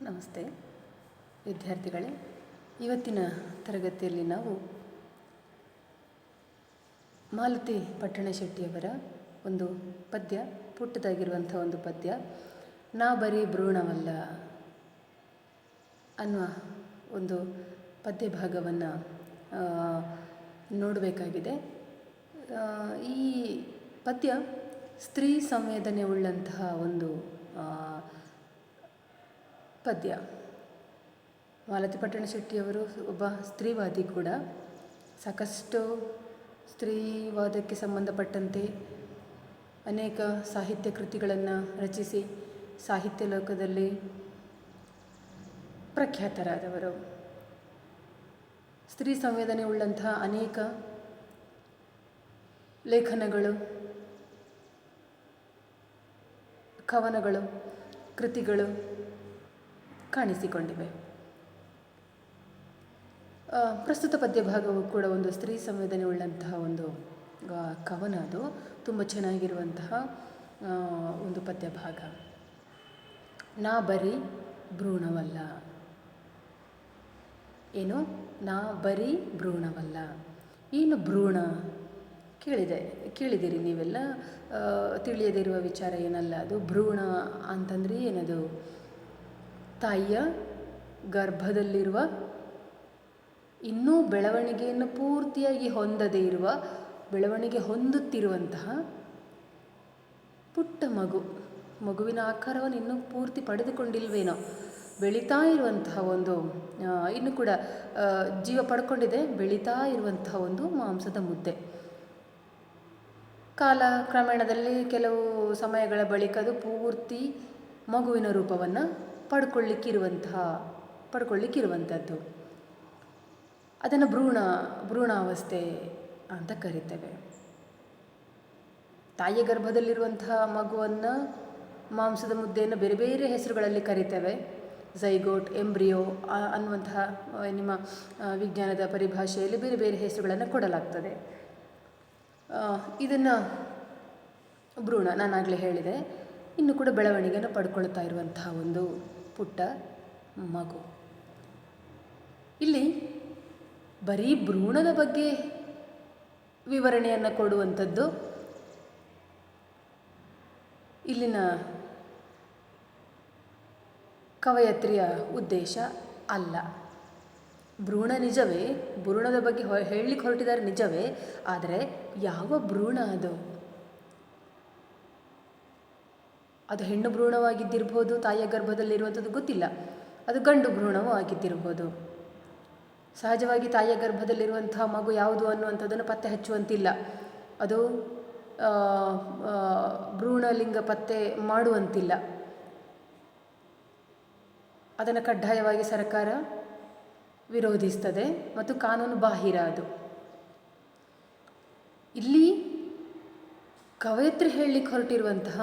ನಮಸ್ತೆ ವಿದ್ಯಾರ್ಥಿಗಳೇ, ಇವತ್ತಿನ ತರಗತಿಯಲ್ಲಿ ನಾವು ಮಾಲತಿ ಪಟ್ಟಣ ಶೆಟ್ಟಿಯವರ ಒಂದು ಪದ್ಯ, ಪುಟ್ಟದಾಗಿರುವಂಥ ಒಂದು ಪದ್ಯ, ನಾ ಬರೀ ಭ್ರೂಣವಲ್ಲ ಅನ್ನುವ ಒಂದು ಪದ್ಯ ಭಾಗವನ್ನು ನೋಡಬೇಕಾಗಿದೆ. ಈ ಪದ್ಯ ಸ್ತ್ರೀ ಸಂವೇದನೆ ಉಳ್ಳಂತಹ ಒಂದು ಪದ್ಯ. ಮಾಲತಿ ಪಟ್ಟಣ ಶೆಟ್ಟಿಯವರು ಒಬ್ಬ ಸ್ತ್ರೀವಾದಿ ಕೂಡ. ಸಾಕಷ್ಟು ಸ್ತ್ರೀವಾದಕ್ಕೆ ಸಂಬಂಧಪಟ್ಟಂತೆ ಅನೇಕ ಸಾಹಿತ್ಯ ಕೃತಿಗಳನ್ನು ರಚಿಸಿ ಸಾಹಿತ್ಯ ಲೋಕದಲ್ಲಿ ಪ್ರಖ್ಯಾತರಾದವರು. ಸ್ತ್ರೀ ಸಂವೇದನೆ ಉಳ್ಳಂತಹ ಅನೇಕ ಲೇಖನಗಳು, ಕವನಗಳು, ಕೃತಿಗಳು ಕಾಣಿಸಿಕೊಂಡಿವೆ. ಪ್ರಸ್ತುತ ಪದ್ಯ ಭಾಗವು ಕೂಡ ಒಂದು ಸ್ತ್ರೀ ಸಂವೇದನೆ ಉಳ್ಳಂತಹ ಒಂದು ಕವನ. ಅದು ತುಂಬ ಚೆನ್ನಾಗಿರುವಂತಹ ಒಂದು ಪದ್ಯ ಭಾಗ. ನಾ ಬರೀ ಭ್ರೂಣವಲ್ಲ. ಏನು? ನಾ ಬರೀ ಭ್ರೂಣವಲ್ಲ. ಏನು ಭ್ರೂಣ? ಕೇಳಿದಿರಿ ನೀವೆಲ್ಲ. ತಿಳಿಯದಿರುವ ವಿಚಾರ ಏನಲ್ಲ ಅದು. ಭ್ರೂಣ ಅಂತಂದರೆ ಏನದು? ತಾಯಿಯ ಗರ್ಭದಲ್ಲಿರುವ, ಇನ್ನೂ ಬೆಳವಣಿಗೆಯನ್ನು ಪೂರ್ತಿಯಾಗಿ ಹೊಂದದೇ ಇರುವ, ಬೆಳವಣಿಗೆ ಹೊಂದುತ್ತಿರುವಂತಹ ಪುಟ್ಟ ಮಗುವಿನ ಆಕಾರವನ್ನು ಇನ್ನೂ ಪೂರ್ತಿ ಪಡೆದುಕೊಂಡಿಲ್ವೇನೋ, ಬೆಳೀತಾ ಇರುವಂತಹ ಒಂದು, ಇನ್ನೂ ಕೂಡ ಜೀವ ಪಡ್ಕೊಂಡಿದೆ, ಬೆಳೀತಾ ಇರುವಂತಹ ಒಂದು ಮಾಂಸದ ಮುದ್ದೆ. ಕಾಲ ಕ್ರಮೇಣದಲ್ಲಿ ಕೆಲವು ಸಮಯಗಳ ಬಳಿಕ ಅದು ಪೂರ್ತಿ ಮಗುವಿನ ರೂಪವನ್ನು ಪಡ್ಕೊಳ್ಳಿಕ್ಕಿರುವಂಥದ್ದು. ಅದನ್ನು ಭ್ರೂಣಾವಸ್ಥೆ ಅಂತ ಕರಿತೇವೆ. ತಾಯಿಯ ಗರ್ಭದಲ್ಲಿರುವಂತಹ ಮಗುವನ್ನು, ಮಾಂಸದ ಮುದ್ದೆಯನ್ನು ಬೇರೆ ಬೇರೆ ಹೆಸರುಗಳಲ್ಲಿ ಕರಿತೇವೆ. ಝೈಗೋಟ್, ಎಂಬ್ರಿಯೋ ಅನ್ನುವಂತಹ ನಿಮ್ಮ ವಿಜ್ಞಾನದ ಪರಿಭಾಷೆಯಲ್ಲಿ ಬೇರೆ ಬೇರೆ ಹೆಸರುಗಳನ್ನು ಕೊಡಲಾಗ್ತದೆ. ಇದನ್ನು ಭ್ರೂಣ, ನಾನಾಗಲೇ ಹೇಳಿದೆ, ಇನ್ನು ಕೂಡ ಬೆಳವಣಿಗೆಯನ್ನು ಪಡ್ಕೊಳ್ತಾ ಇರುವಂತಹ ಒಂದು ಪುಟ್ಟ ಮಗು. ಇಲ್ಲಿ ಬರೀ ಭ್ರೂಣದ ಬಗ್ಗೆ ವಿವರಣೆಯನ್ನು ಕೊಡುವಂಥದ್ದು ಇಲ್ಲಿನ ಕವಯತ್ರಿಯ ಉದ್ದೇಶ ಅಲ್ಲ. ಭ್ರೂಣ ನಿಜವೇ, ಭ್ರೂಣದ ಬಗ್ಗೆ ಹೇಳಲಿಕ್ಕೆ ಹೊರಟಿದ್ದಾರೆ ನಿಜವೇ, ಆದರೆ ಯಾವ ಭ್ರೂಣ ಅದು? ಅದು ಹೆಣ್ಣು ಭ್ರೂಣವಾಗಿದ್ದಿರ್ಬೋದು, ತಾಯಿಯ ಗರ್ಭದಲ್ಲಿರುವಂಥದ್ದು ಗೊತ್ತಿಲ್ಲ. ಅದು ಗಂಡು ಭ್ರೂಣವೂ ಆಗಿದ್ದಿರ್ಬೋದು. ಸಹಜವಾಗಿ ತಾಯಿಯ ಗರ್ಭದಲ್ಲಿರುವಂತಹ ಮಗು ಯಾವುದು ಅನ್ನುವಂಥದ್ದನ್ನು ಪತ್ತೆ ಹಚ್ಚುವಂತಿಲ್ಲ. ಅದು ಭ್ರೂಣಲಿಂಗ ಪತ್ತೆ ಮಾಡುವಂತಿಲ್ಲ. ಅದನ್ನು ಕಡ್ಡಾಯವಾಗಿ ಸರ್ಕಾರ ವಿರೋಧಿಸ್ತದೆ ಮತ್ತು ಕಾನೂನು ಬಾಹಿರ ಅದು. ಇಲ್ಲಿ ಕವಯತ್ರಿ ಹೇಳಲಿಕ್ಕೆ ಹೊರಟಿರುವಂತಹ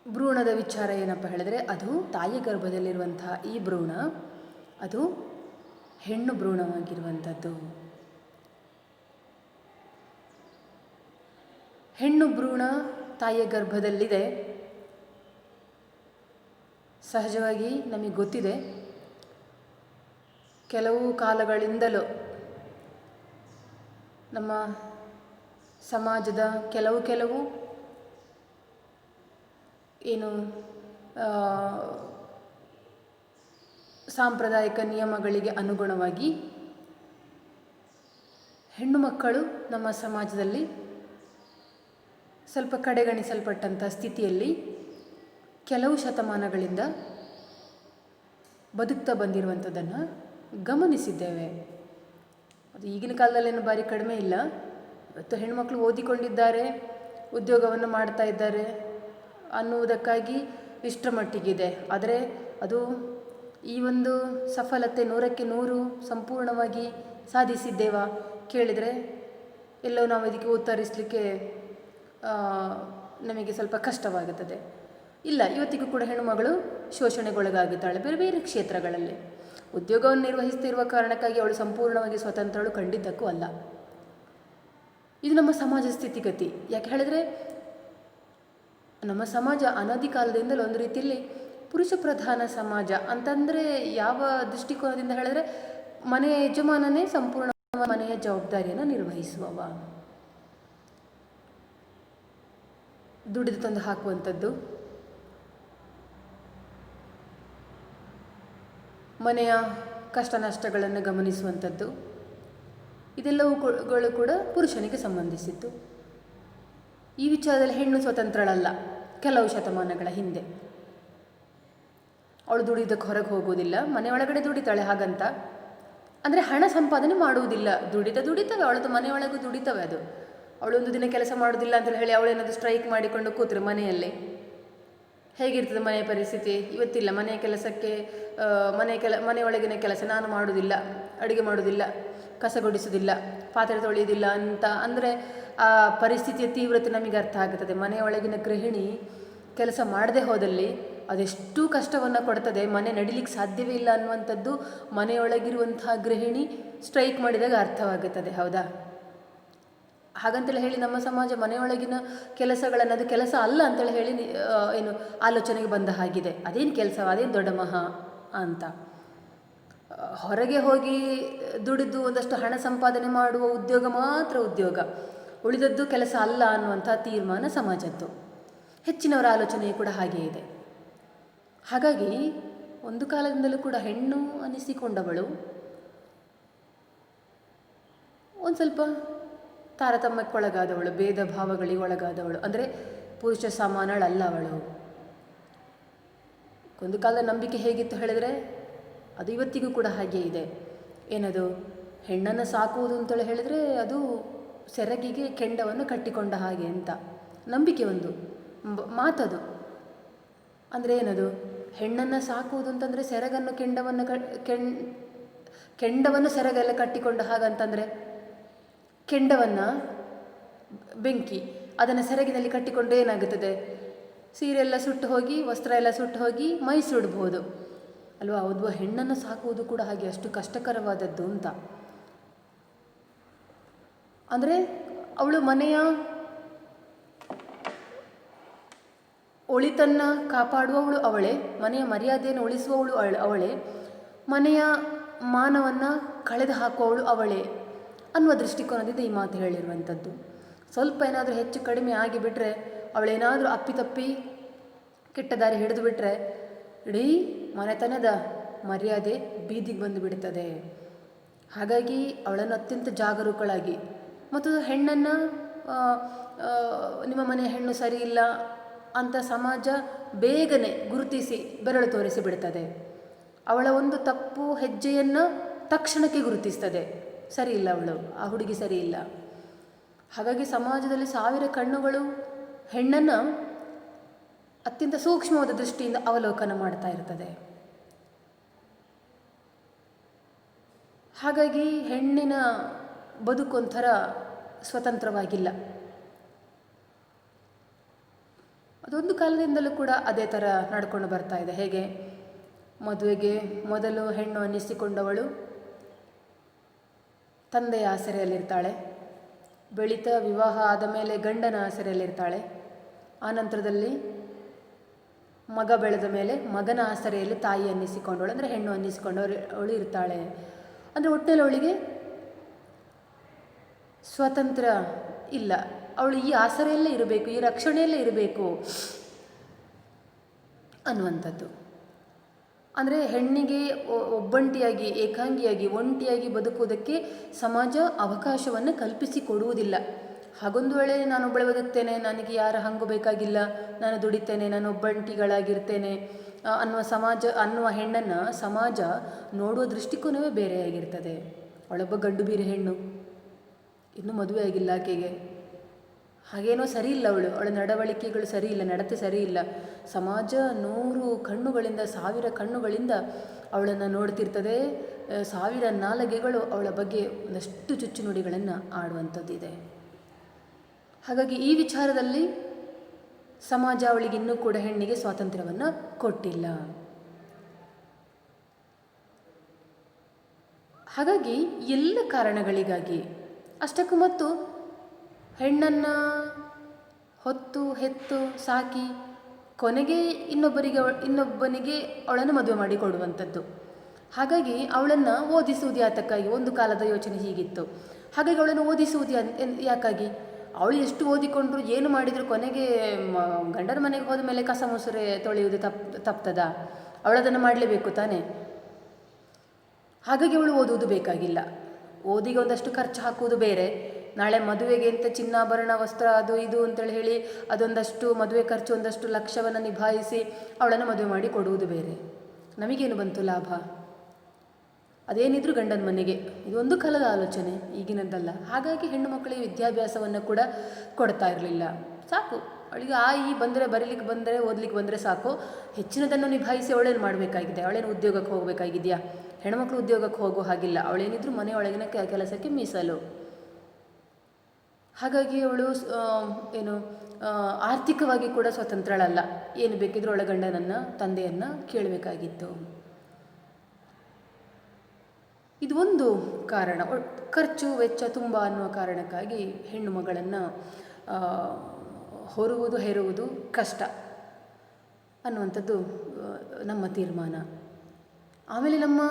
ಭ್ರೂಣದ ವಿಚಾರ ಏನಪ್ಪ ಹೇಳಿದ್ರೆ, ಅದು ತಾಯಿಯ ಗರ್ಭದಲ್ಲಿರುವಂತಹ ಈ ಭ್ರೂಣ ಅದು ಹೆಣ್ಣು ಭ್ರೂಣವಾಗಿರುವಂಥದ್ದು. ಹೆಣ್ಣು ಭ್ರೂಣ ತಾಯಿಯ ಗರ್ಭದಲ್ಲಿದೆ. ಸಹಜವಾಗಿ ನಮಗೆ ಗೊತ್ತಿದೆ, ಕೆಲವು ಕಾಲಗಳಿಂದಲೂ ನಮ್ಮ ಸಮಾಜದ ಕೆಲವು ಏನು ಸಾಂಪ್ರದಾಯಿಕ ನಿಯಮಗಳಿಗೆ ಅನುಗುಣವಾಗಿ ಹೆಣ್ಣು ಮಕ್ಕಳು ನಮ್ಮ ಸಮಾಜದಲ್ಲಿ ಸ್ವಲ್ಪ ಕಡೆಗಣಿಸಲ್ಪಟ್ಟಂಥ ಸ್ಥಿತಿಯಲ್ಲಿ ಕೆಲವು ಶತಮಾನಗಳಿಂದ ಬದುಕ್ತಾ ಬಂದಿರುವಂಥದ್ದನ್ನು ಗಮನಿಸಿದ್ದೇವೆ. ಅದು ಈಗಿನ ಕಾಲದಲ್ಲೇನು ಭಾರಿ ಕಡಿಮೆ ಇಲ್ಲ. ಇವತ್ತು ಹೆಣ್ಣುಮಕ್ಕಳು ಓದಿಕೊಂಡಿದ್ದಾರೆ, ಉದ್ಯೋಗವನ್ನು ಮಾಡ್ತಾ ಇದ್ದಾರೆ ಅನ್ನುವುದಕ್ಕಾಗಿ ಇಷ್ಟರ ಮಟ್ಟಿಗಿದೆ. ಆದರೆ ಅದು ಈ ಒಂದು ಸಫಲತೆ 100ಕ್ಕೆ 100 ಸಂಪೂರ್ಣವಾಗಿ ಸಾಧಿಸಿದ್ದೇವಾ ಕೇಳಿದರೆ ಎಲ್ಲೋ ನಾವು ಇದಕ್ಕೆ ಉತ್ತರಿಸಲಿಕ್ಕೆ ನಮಗೆ ಸ್ವಲ್ಪ ಕಷ್ಟವಾಗುತ್ತದೆ. ಇಲ್ಲ, ಇವತ್ತಿಗೂ ಕೂಡ ಹೆಣ್ಣುಮಗಳು ಶೋಷಣೆಗೊಳಗಾಗುತ್ತಾಳೆ ಬೇರೆ ಬೇರೆ ಕ್ಷೇತ್ರಗಳಲ್ಲಿ. ಉದ್ಯೋಗವನ್ನು ನಿರ್ವಹಿಸ್ತಿರುವ ಕಾರಣಕ್ಕಾಗಿ ಅವಳು ಸಂಪೂರ್ಣವಾಗಿ ಸ್ವತಂತ್ರಳು ಖಂಡಿತಕ್ಕೂ ಅಲ್ಲ. ಇದು ನಮ್ಮ ಸಮಾಜ ಸ್ಥಿತಿಗತಿ. ಯಾಕೆ ಹೇಳಿದರೆ ನಮ್ಮ ಸಮಾಜ ಅನಾದಿ ಕಾಲದಿಂದಲೂ ಒಂದು ರೀತಿಯಲ್ಲಿ ಪುರುಷ ಪ್ರಧಾನ ಸಮಾಜ ಅಂತಂದರೆ ಯಾವ ದೃಷ್ಟಿಕೋನದಿಂದ ಹೇಳಿದ್ರೆ ಮನೆಯ ಯಜಮಾನನೇ ಸಂಪೂರ್ಣ ಮನೆಯ ಜವಾಬ್ದಾರಿಯನ್ನು ನಿರ್ವಹಿಸುವವ, ದುಡಿದು ತಂದು ಹಾಕುವಂಥದ್ದು, ಮನೆಯ ಕಷ್ಟ ನಷ್ಟಗಳನ್ನು ಗಮನಿಸುವಂಥದ್ದು, ಇದೆಲ್ಲವುಗಳು ಕೂಡ ಪುರುಷನಿಗೆ ಸಂಬಂಧಿಸಿದ್ದು. ಈ ವಿಚಾರದಲ್ಲಿ ಹೆಣ್ಣು ಸ್ವತಂತ್ರಳಲ್ಲ. ಕೆಲವು ಶತಮಾನಗಳ ಹಿಂದೆ ಅವಳು ದುಡಿಯೋದಕ್ಕೆ ಹೊರಗೆ ಹೋಗುವುದಿಲ್ಲ, ಮನೆಯೊಳಗಡೆ ದುಡಿತಾಳೆ. ಹಾಗಂತ ಅಂದರೆ ಹಣ ಸಂಪಾದನೆ ಮಾಡುವುದಿಲ್ಲ. ದುಡಿತವೆ, ಅವಳದು ಮನೆಯೊಳಗೂ ದುಡಿತವೆ. ಅದು ಅವಳು ಒಂದು ದಿನ ಕೆಲಸ ಮಾಡೋದಿಲ್ಲ ಅಂತ ಹೇಳಿ ಅವಳೇನಾದರೂ ಸ್ಟ್ರೈಕ್ ಮಾಡಿಕೊಂಡು ಕೂತ್ರೆ ಮನೆಯಲ್ಲಿ ಹೇಗಿರ್ತದೆ ಮನೆಯ ಪರಿಸ್ಥಿತಿ? ಇವತ್ತಿಲ್ಲ. ಮನೆಯ ಕೆಲಸಕ್ಕೆ ಮನೆಯೊಳಗಿನ ಕೆಲಸ ನಾನು ಮಾಡೋದಿಲ್ಲ, ಅಡುಗೆ ಮಾಡೋದಿಲ್ಲ, ಕಸ ಗುಡಿಸೋದಿಲ್ಲ, ಪಾತ್ರೆ ತೊಳೆಯೋದಿಲ್ಲ ಅಂತ ಅಂದರೆ ಆ ಪರಿಸ್ಥಿತಿಯ ತೀವ್ರತೆ ನಮಗೆ ಅರ್ಥ ಆಗುತ್ತದೆ. ಮನೆಯೊಳಗಿನ ಗೃಹಿಣಿ ಕೆಲಸ ಮಾಡದೆ ಹೋದಲ್ಲಿ ಅದೆಷ್ಟು ಕಷ್ಟವನ್ನು ಕೊಡ್ತದೆ, ಮನೆ ನಡಿಲಿಕ್ಕೆ ಸಾಧ್ಯವೇ ಇಲ್ಲ ಅನ್ನುವಂಥದ್ದು ಮನೆಯೊಳಗಿರುವಂತಹ ಗೃಹಿಣಿ ಸ್ಟ್ರೈಕ್ ಮಾಡಿದಾಗ ಅರ್ಥವಾಗುತ್ತದೆ. ಹೌದಾ? ಹಾಗಂತೇಳಿ ಹೇಳಿ ನಮ್ಮ ಸಮಾಜ ಮನೆಯೊಳಗಿನ ಕೆಲಸಗಳನ್ನು ಅದು ಕೆಲಸ ಅಲ್ಲ ಅಂತೇಳಿ ಹೇಳಿ ಏನು ಆಲೋಚನೆಗೆ ಬಂದ ಹಾಗಿದೆ. ಅದೇನು ಕೆಲಸ, ಅದೇನು ದೊಡ್ಡ ಮಹಾ ಅಂತ. ಹೊರಗೆ ಹೋಗಿ ದುಡಿದು ಒಂದಷ್ಟು ಹಣ ಸಂಪಾದನೆ ಮಾಡುವ ಉದ್ಯೋಗ ಮಾತ್ರ ಉದ್ಯೋಗ, ಉಳಿದದ್ದು ಕೆಲಸ ಅಲ್ಲ ಅನ್ನುವಂಥ ತೀರ್ಮಾನ ಸಮಾಜದ್ದು. ಹೆಚ್ಚಿನವರ ಆಲೋಚನೆಯೂ ಕೂಡ ಹಾಗೇ ಇದೆ. ಹಾಗಾಗಿ ಒಂದು ಕಾಲದಿಂದಲೂ ಕೂಡ ಹೆಣ್ಣು ಅನ್ನಿಸಿಕೊಂಡವಳು ಒಂದು ಸ್ವಲ್ಪ ತಾರತಮ್ಯಕ್ಕೊಳಗಾದವಳು, ಭೇದ ಭಾವಗಳಿಗೆ ಒಳಗಾದವಳು. ಅಂದರೆ ಪುರುಷ ಸಮಾನಳಲ್ಲ ಅವಳು. ಒಂದು ಕಾಲದ ನಂಬಿಕೆ ಹೇಗಿತ್ತು ಹೇಳಿದರೆ ಅದು ಇವತ್ತಿಗೂ ಕೂಡ ಹಾಗೇ ಇದೆ. ಏನದು? ಹೆಣ್ಣನ್ನು ಸಾಕುವುದು ಅಂತೇಳಿ ಹೇಳಿದರೆ ಅದು ಸೆರಗಿಗೆ ಕೆಂಡವನ್ನು ಕಟ್ಟಿಕೊಂಡ ಹಾಗೆ ಅಂತ ನಂಬಿಕೆ, ಒಂದು ಮಾತದು. ಅಂದರೆ ಏನದು? ಹೆಣ್ಣನ್ನು ಸಾಕುವುದು ಅಂತಂದರೆ ಸೆರಗನ್ನು ಕೆಂಡವನ್ನು ಸೆರಗೆಲ್ಲ ಕಟ್ಟಿಕೊಂಡ ಹಾಗಂತಂದರೆ ಕೆಂಡವನ್ನು ಬೆಂಕಿ ಅದನ್ನು ಸೆರಗಿನಲ್ಲಿ ಕಟ್ಟಿಕೊಂಡು ಏನಾಗುತ್ತದೆ? ಸೀರೆ ಎಲ್ಲ ಸುಟ್ಟು ಹೋಗಿ, ವಸ್ತ್ರ ಎಲ್ಲ ಸುಟ್ಟು ಹೋಗಿ ಮೈ ಸುಡಬಹುದು ಅಲ್ವಾ? ಹೌದು, ಹೆಣ್ಣನ್ನು ಸಾಕುವುದು ಕೂಡ ಹಾಗೆ ಅಷ್ಟು ಕಷ್ಟಕರವಾದದ್ದು ಅಂತ. ಅಂದರೆ ಅವಳು ಮನೆಯ ಒಳಿತನ್ನು ಕಾಪಾಡುವವಳು ಅವಳೇ, ಮನೆಯ ಮರ್ಯಾದೆಯನ್ನು ಉಳಿಸುವವಳು ಅವಳೇ, ಮನೆಯ ಮಾನವನ್ನು ಕಳೆದು ಹಾಕುವವಳು ಅವಳೇ ಅನ್ನುವ ದೃಷ್ಟಿಕೋನದಿಂದ ಈ ಮಾತು ಹೇಳಿರುವಂಥದ್ದು. ಸ್ವಲ್ಪ ಏನಾದರೂ ಹೆಚ್ಚು ಕಡಿಮೆ ಆಗಿಬಿಟ್ರೆ, ಅವಳೇನಾದರೂ ಅಪ್ಪಿತಪ್ಪಿ ಕೆಟ್ಟ ದಾರಿ ಹಿಡಿದು ಬಿಟ್ಟರೆ ಇಡೀ ಮನೆತನದ ಮರ್ಯಾದೆ ಬೀದಿಗೆ ಬಂದು ಬಿಡುತ್ತದೆ. ಹಾಗಾಗಿ ಅವಳನ್ನು ಅತ್ಯಂತ ಜಾಗರೂಕಳಾಗಿ, ಮತ್ತು ಹೆಣ್ಣನ್ನು ನಿಮ್ಮ ಮನೆಯ ಹೆಣ್ಣು ಸರಿ ಇಲ್ಲ ಅಂತ ಸಮಾಜ ಬೇಗನೆ ಗುರುತಿಸಿ ಬೆರಳು ತೋರಿಸಿ ಬಿಡ್ತದೆ. ಅವಳ ಒಂದು ತಪ್ಪು ಹೆಜ್ಜೆಯನ್ನು ತಕ್ಷಣಕ್ಕೆ ಗುರುತಿಸ್ತದೆ. ಸರಿ ಇಲ್ಲ, ಅವಳು ಆ ಹುಡುಗಿ ಸರಿ ಇಲ್ಲ. ಹಾಗಾಗಿ ಸಮಾಜದಲ್ಲಿ ಸಾವಿರ ಕಣ್ಣುಗಳು ಹೆಣ್ಣನ್ನು ಅತ್ಯಂತ ಸೂಕ್ಷ್ಮವಾದ ದೃಷ್ಟಿಯಿಂದ ಅವಲೋಕನ ಮಾಡ್ತಾ ಇರ್ತದೆ. ಹಾಗಾಗಿ ಹೆಣ್ಣಿನ ಬದುಕೊಂಥರ ಸ್ವತಂತ್ರವಾಗಿಲ್ಲ. ಅದೊಂದು ಕಾಲದಿಂದಲೂ ಕೂಡ ಅದೇ ಥರ ನಡ್ಕೊಂಡು ಬರ್ತಾ ಇದೆ. ಹೇಗೆ? ಮದುವೆಗೆ ಮೊದಲು ಹೆಣ್ಣು ಅನ್ನಿಸಿಕೊಂಡವಳು ತಂದೆಯ ಆಸರೆಯಲ್ಲಿರ್ತಾಳೆ, ಬೆಳೀತಾ ವಿವಾಹ ಆದ ಮೇಲೆ ಗಂಡನ ಆಸರೆಯಲ್ಲಿರ್ತಾಳೆ, ಆನಂತರದಲ್ಲಿ ಮಗ ಬೆಳೆದ ಮೇಲೆ ಮಗನ ಆಸರೆಯಲ್ಲಿ ತಾಯಿ ಅನ್ನಿಸಿಕೊಂಡವಳು, ಅಂದರೆ ಹೆಣ್ಣು ಅನ್ನಿಸಿಕೊಂಡವಳು ಇರ್ತಾಳೆ. ಅಂದರೆ ಒಟ್ಟಿನಲ್ಲಿ ಅವಳಿಗೆ ಸ್ವತಂತ್ರ ಇಲ್ಲ. ಅವಳು ಈ ಆಸರೆಯಲ್ಲೇ ಇರಬೇಕು, ಈ ರಕ್ಷಣೆಯಲ್ಲೇ ಇರಬೇಕು ಅನ್ನುವಂಥದ್ದು. ಅಂದರೆ ಹೆಣ್ಣಿಗೆ ಒಬ್ಬಂಟಿಯಾಗಿ, ಏಕಾಂಗಿಯಾಗಿ, ಒಂಟಿಯಾಗಿ ಬದುಕುವುದಕ್ಕೆ ಸಮಾಜ ಅವಕಾಶವನ್ನು ಕಲ್ಪಿಸಿಕೊಡುವುದಿಲ್ಲ. ಹಾಗೊಂದು ವೇಳೆ ನಾನೊಬ್ಬಳೆ ಬದುಕ್ತೇನೆ, ನನಗೆ ಯಾರ ಹಂಗು ಬೇಕಾಗಿಲ್ಲ, ನಾನು ದುಡಿತೇನೆ, ನಾನು ಒಬ್ಬಂಟಿಗಳಾಗಿರ್ತೇನೆ ಅನ್ನುವ ಹೆಣ್ಣನ್ನು ಸಮಾಜ ನೋಡುವ ದೃಷ್ಟಿಕೋನವೇ ಬೇರೆಯಾಗಿರ್ತದೆ. ಅವಳೊಬ್ಬ ಗಂಡು ಬೀರೆ ಹೆಣ್ಣು, ಇನ್ನೂ ಮದುವೆ ಆಗಿಲ್ಲ ಆಕೆಗೆ, ಹಾಗೇನೋ ಸರಿ ಇಲ್ಲ, ಅವಳ ನಡವಳಿಕೆಗಳು ಸರಿ ಇಲ್ಲ, ನಡತೆ ಸರಿ ಇಲ್ಲ. ಸಮಾಜ 100 ಕಣ್ಣುಗಳಿಂದ, 1000 ಕಣ್ಣುಗಳಿಂದ ಅವಳನ್ನು ನೋಡ್ತಿರ್ತದೆ. 1000 ನಾಲಿಗೆಗಳು ಅವಳ ಬಗ್ಗೆ ಒಂದಷ್ಟು ಚುಚ್ಚುನುಡಿಗಳನ್ನು ಆಡುವಂಥದ್ದಿದೆ. ಹಾಗಾಗಿ ಈ ವಿಚಾರದಲ್ಲಿ ಸಮಾಜ ಅವಳಿಗೆ ಇನ್ನೂ ಕೂಡ ಹೆಣ್ಣಿಗೆ ಸ್ವಾತಂತ್ರ್ಯವನ್ನು ಕೊಟ್ಟಿಲ್ಲ. ಹಾಗಾಗಿ ಎಲ್ಲ ಕಾರಣಗಳಿಗಾಗಿ, ಅಷ್ಟಕ್ಕೂ ಮತ್ತು ಹೆಣ್ಣನ್ನು ಹೊತ್ತು ಹೆತ್ತು ಸಾಕಿ ಕೊನೆಗೆ ಇನ್ನೊಬ್ಬನಿಗೆ ಅವಳನ್ನು ಮದುವೆ ಮಾಡಿ ಕೊಡುವಂಥದ್ದು. ಹಾಗಾಗಿ ಅವಳನ್ನು ಓದಿಸುವುದು ಯಾತಕ್ಕಾಗಿ? ಒಂದು ಕಾಲದ ಯೋಚನೆ ಹೀಗಿತ್ತು. ಹಾಗಾಗಿ ಅವಳನ್ನು ಓದಿಸುವುದು ಯಾಕಾಗಿ? ಅವಳು ಎಷ್ಟು ಓದಿಕೊಂಡ್ರು ಏನು ಮಾಡಿದ್ರು ಕೊನೆಗೆ ಗಂಡನ ಮನೆಗೆ ಹೋದ ಮೇಲೆ ಕಸ ಮುಸುರೆ ತೊಳೆಯುವುದು ತಪ್ತದ? ಅವಳದನ್ನು ಮಾಡಲೇಬೇಕು ತಾನೇ. ಹಾಗಾಗಿ ಅವಳು ಓದುವುದು ಬೇಕಾಗಿಲ್ಲ. ಓದಿಗೆ ಒಂದಷ್ಟು ಖರ್ಚು ಹಾಕುವುದು ಬೇರೆ, ನಾಳೆ ಮದುವೆಗೆ ಅಂತ ಚಿನ್ನಾಭರಣ ವಸ್ತ್ರ ಅದು ಇದು ಅಂತೇಳಿ ಹೇಳಿ ಅದೊಂದಷ್ಟು ಮದುವೆ ಖರ್ಚು ಒಂದಷ್ಟು ಲಕ್ಷವನ್ನು ನಿಭಾಯಿಸಿ ಅವಳನ್ನು ಮದುವೆ ಮಾಡಿ ಕೊಡುವುದು ಬೇರೆ. ನಮಗೇನು ಬಂತು ಲಾಭ? ಅದೇನಿದ್ರು ಗಂಡನ ಮನೆಗೆ. ಇದೊಂದು ಕಾಲದ ಆಲೋಚನೆ, ಈಗಿನದ್ದಲ್ಲ. ಹಾಗಾಗಿ ಹೆಣ್ಣು ಮಕ್ಕಳಿಗೆ ವಿದ್ಯಾಭ್ಯಾಸವನ್ನು ಕೂಡ ಕೊಡ್ತಾ ಇರಲಿಲ್ಲ. ಸಾಕು ಅವಳಿಗೆ ಈ ಬಂದರೆ ಬರೀಲಿಕ್ಕೆ ಬಂದರೆ ಓದಲಿಕ್ಕೆ ಬಂದರೆ ಸಾಕು, ಹೆಚ್ಚಿನದನ್ನು ನಿಭಾಯಿಸಿ ಅವಳೇನು ಮಾಡಬೇಕಾಗಿದೆ? ಅವಳೇನು ಉದ್ಯೋಗಕ್ಕೆ ಹೋಗಬೇಕಾಗಿದೆಯಾ? ಹೆಣ್ಮಕ್ಳು ಉದ್ಯೋಗಕ್ಕೆ ಹೋಗೋ ಹಾಗಿಲ್ಲ. ಅವಳೇನಿದ್ರು ಮನೆಯೊಳಗಿನ ಕೆಲಸಕ್ಕೆ ಮೀಸಲು. ಹಾಗಾಗಿ ಅವಳು ಆರ್ಥಿಕವಾಗಿ ಕೂಡ ಸ್ವತಂತ್ರಳಲ್ಲ. ಏನು ಬೇಕಿದ್ರೂ ಅವಳ ಗಂಡನನ್ನು ತಂದೆಯನ್ನು ಕೇಳಬೇಕಾಗಿತ್ತು. ಇದು ಒಂದು ಕಾರಣ. ಖರ್ಚು ವೆಚ್ಚ ತುಂಬ ಅನ್ನುವ ಕಾರಣಕ್ಕಾಗಿ ಹೆಣ್ಣು ಮಗಳನ್ನು ಹೊರುವುದು ಹೆರುವುದು ಕಷ್ಟ ಅನ್ನುವಂಥದ್ದು ನಮ್ಮ ತೀರ್ಮಾನ. ಆಮೇಲೆ ನಮ್ಮ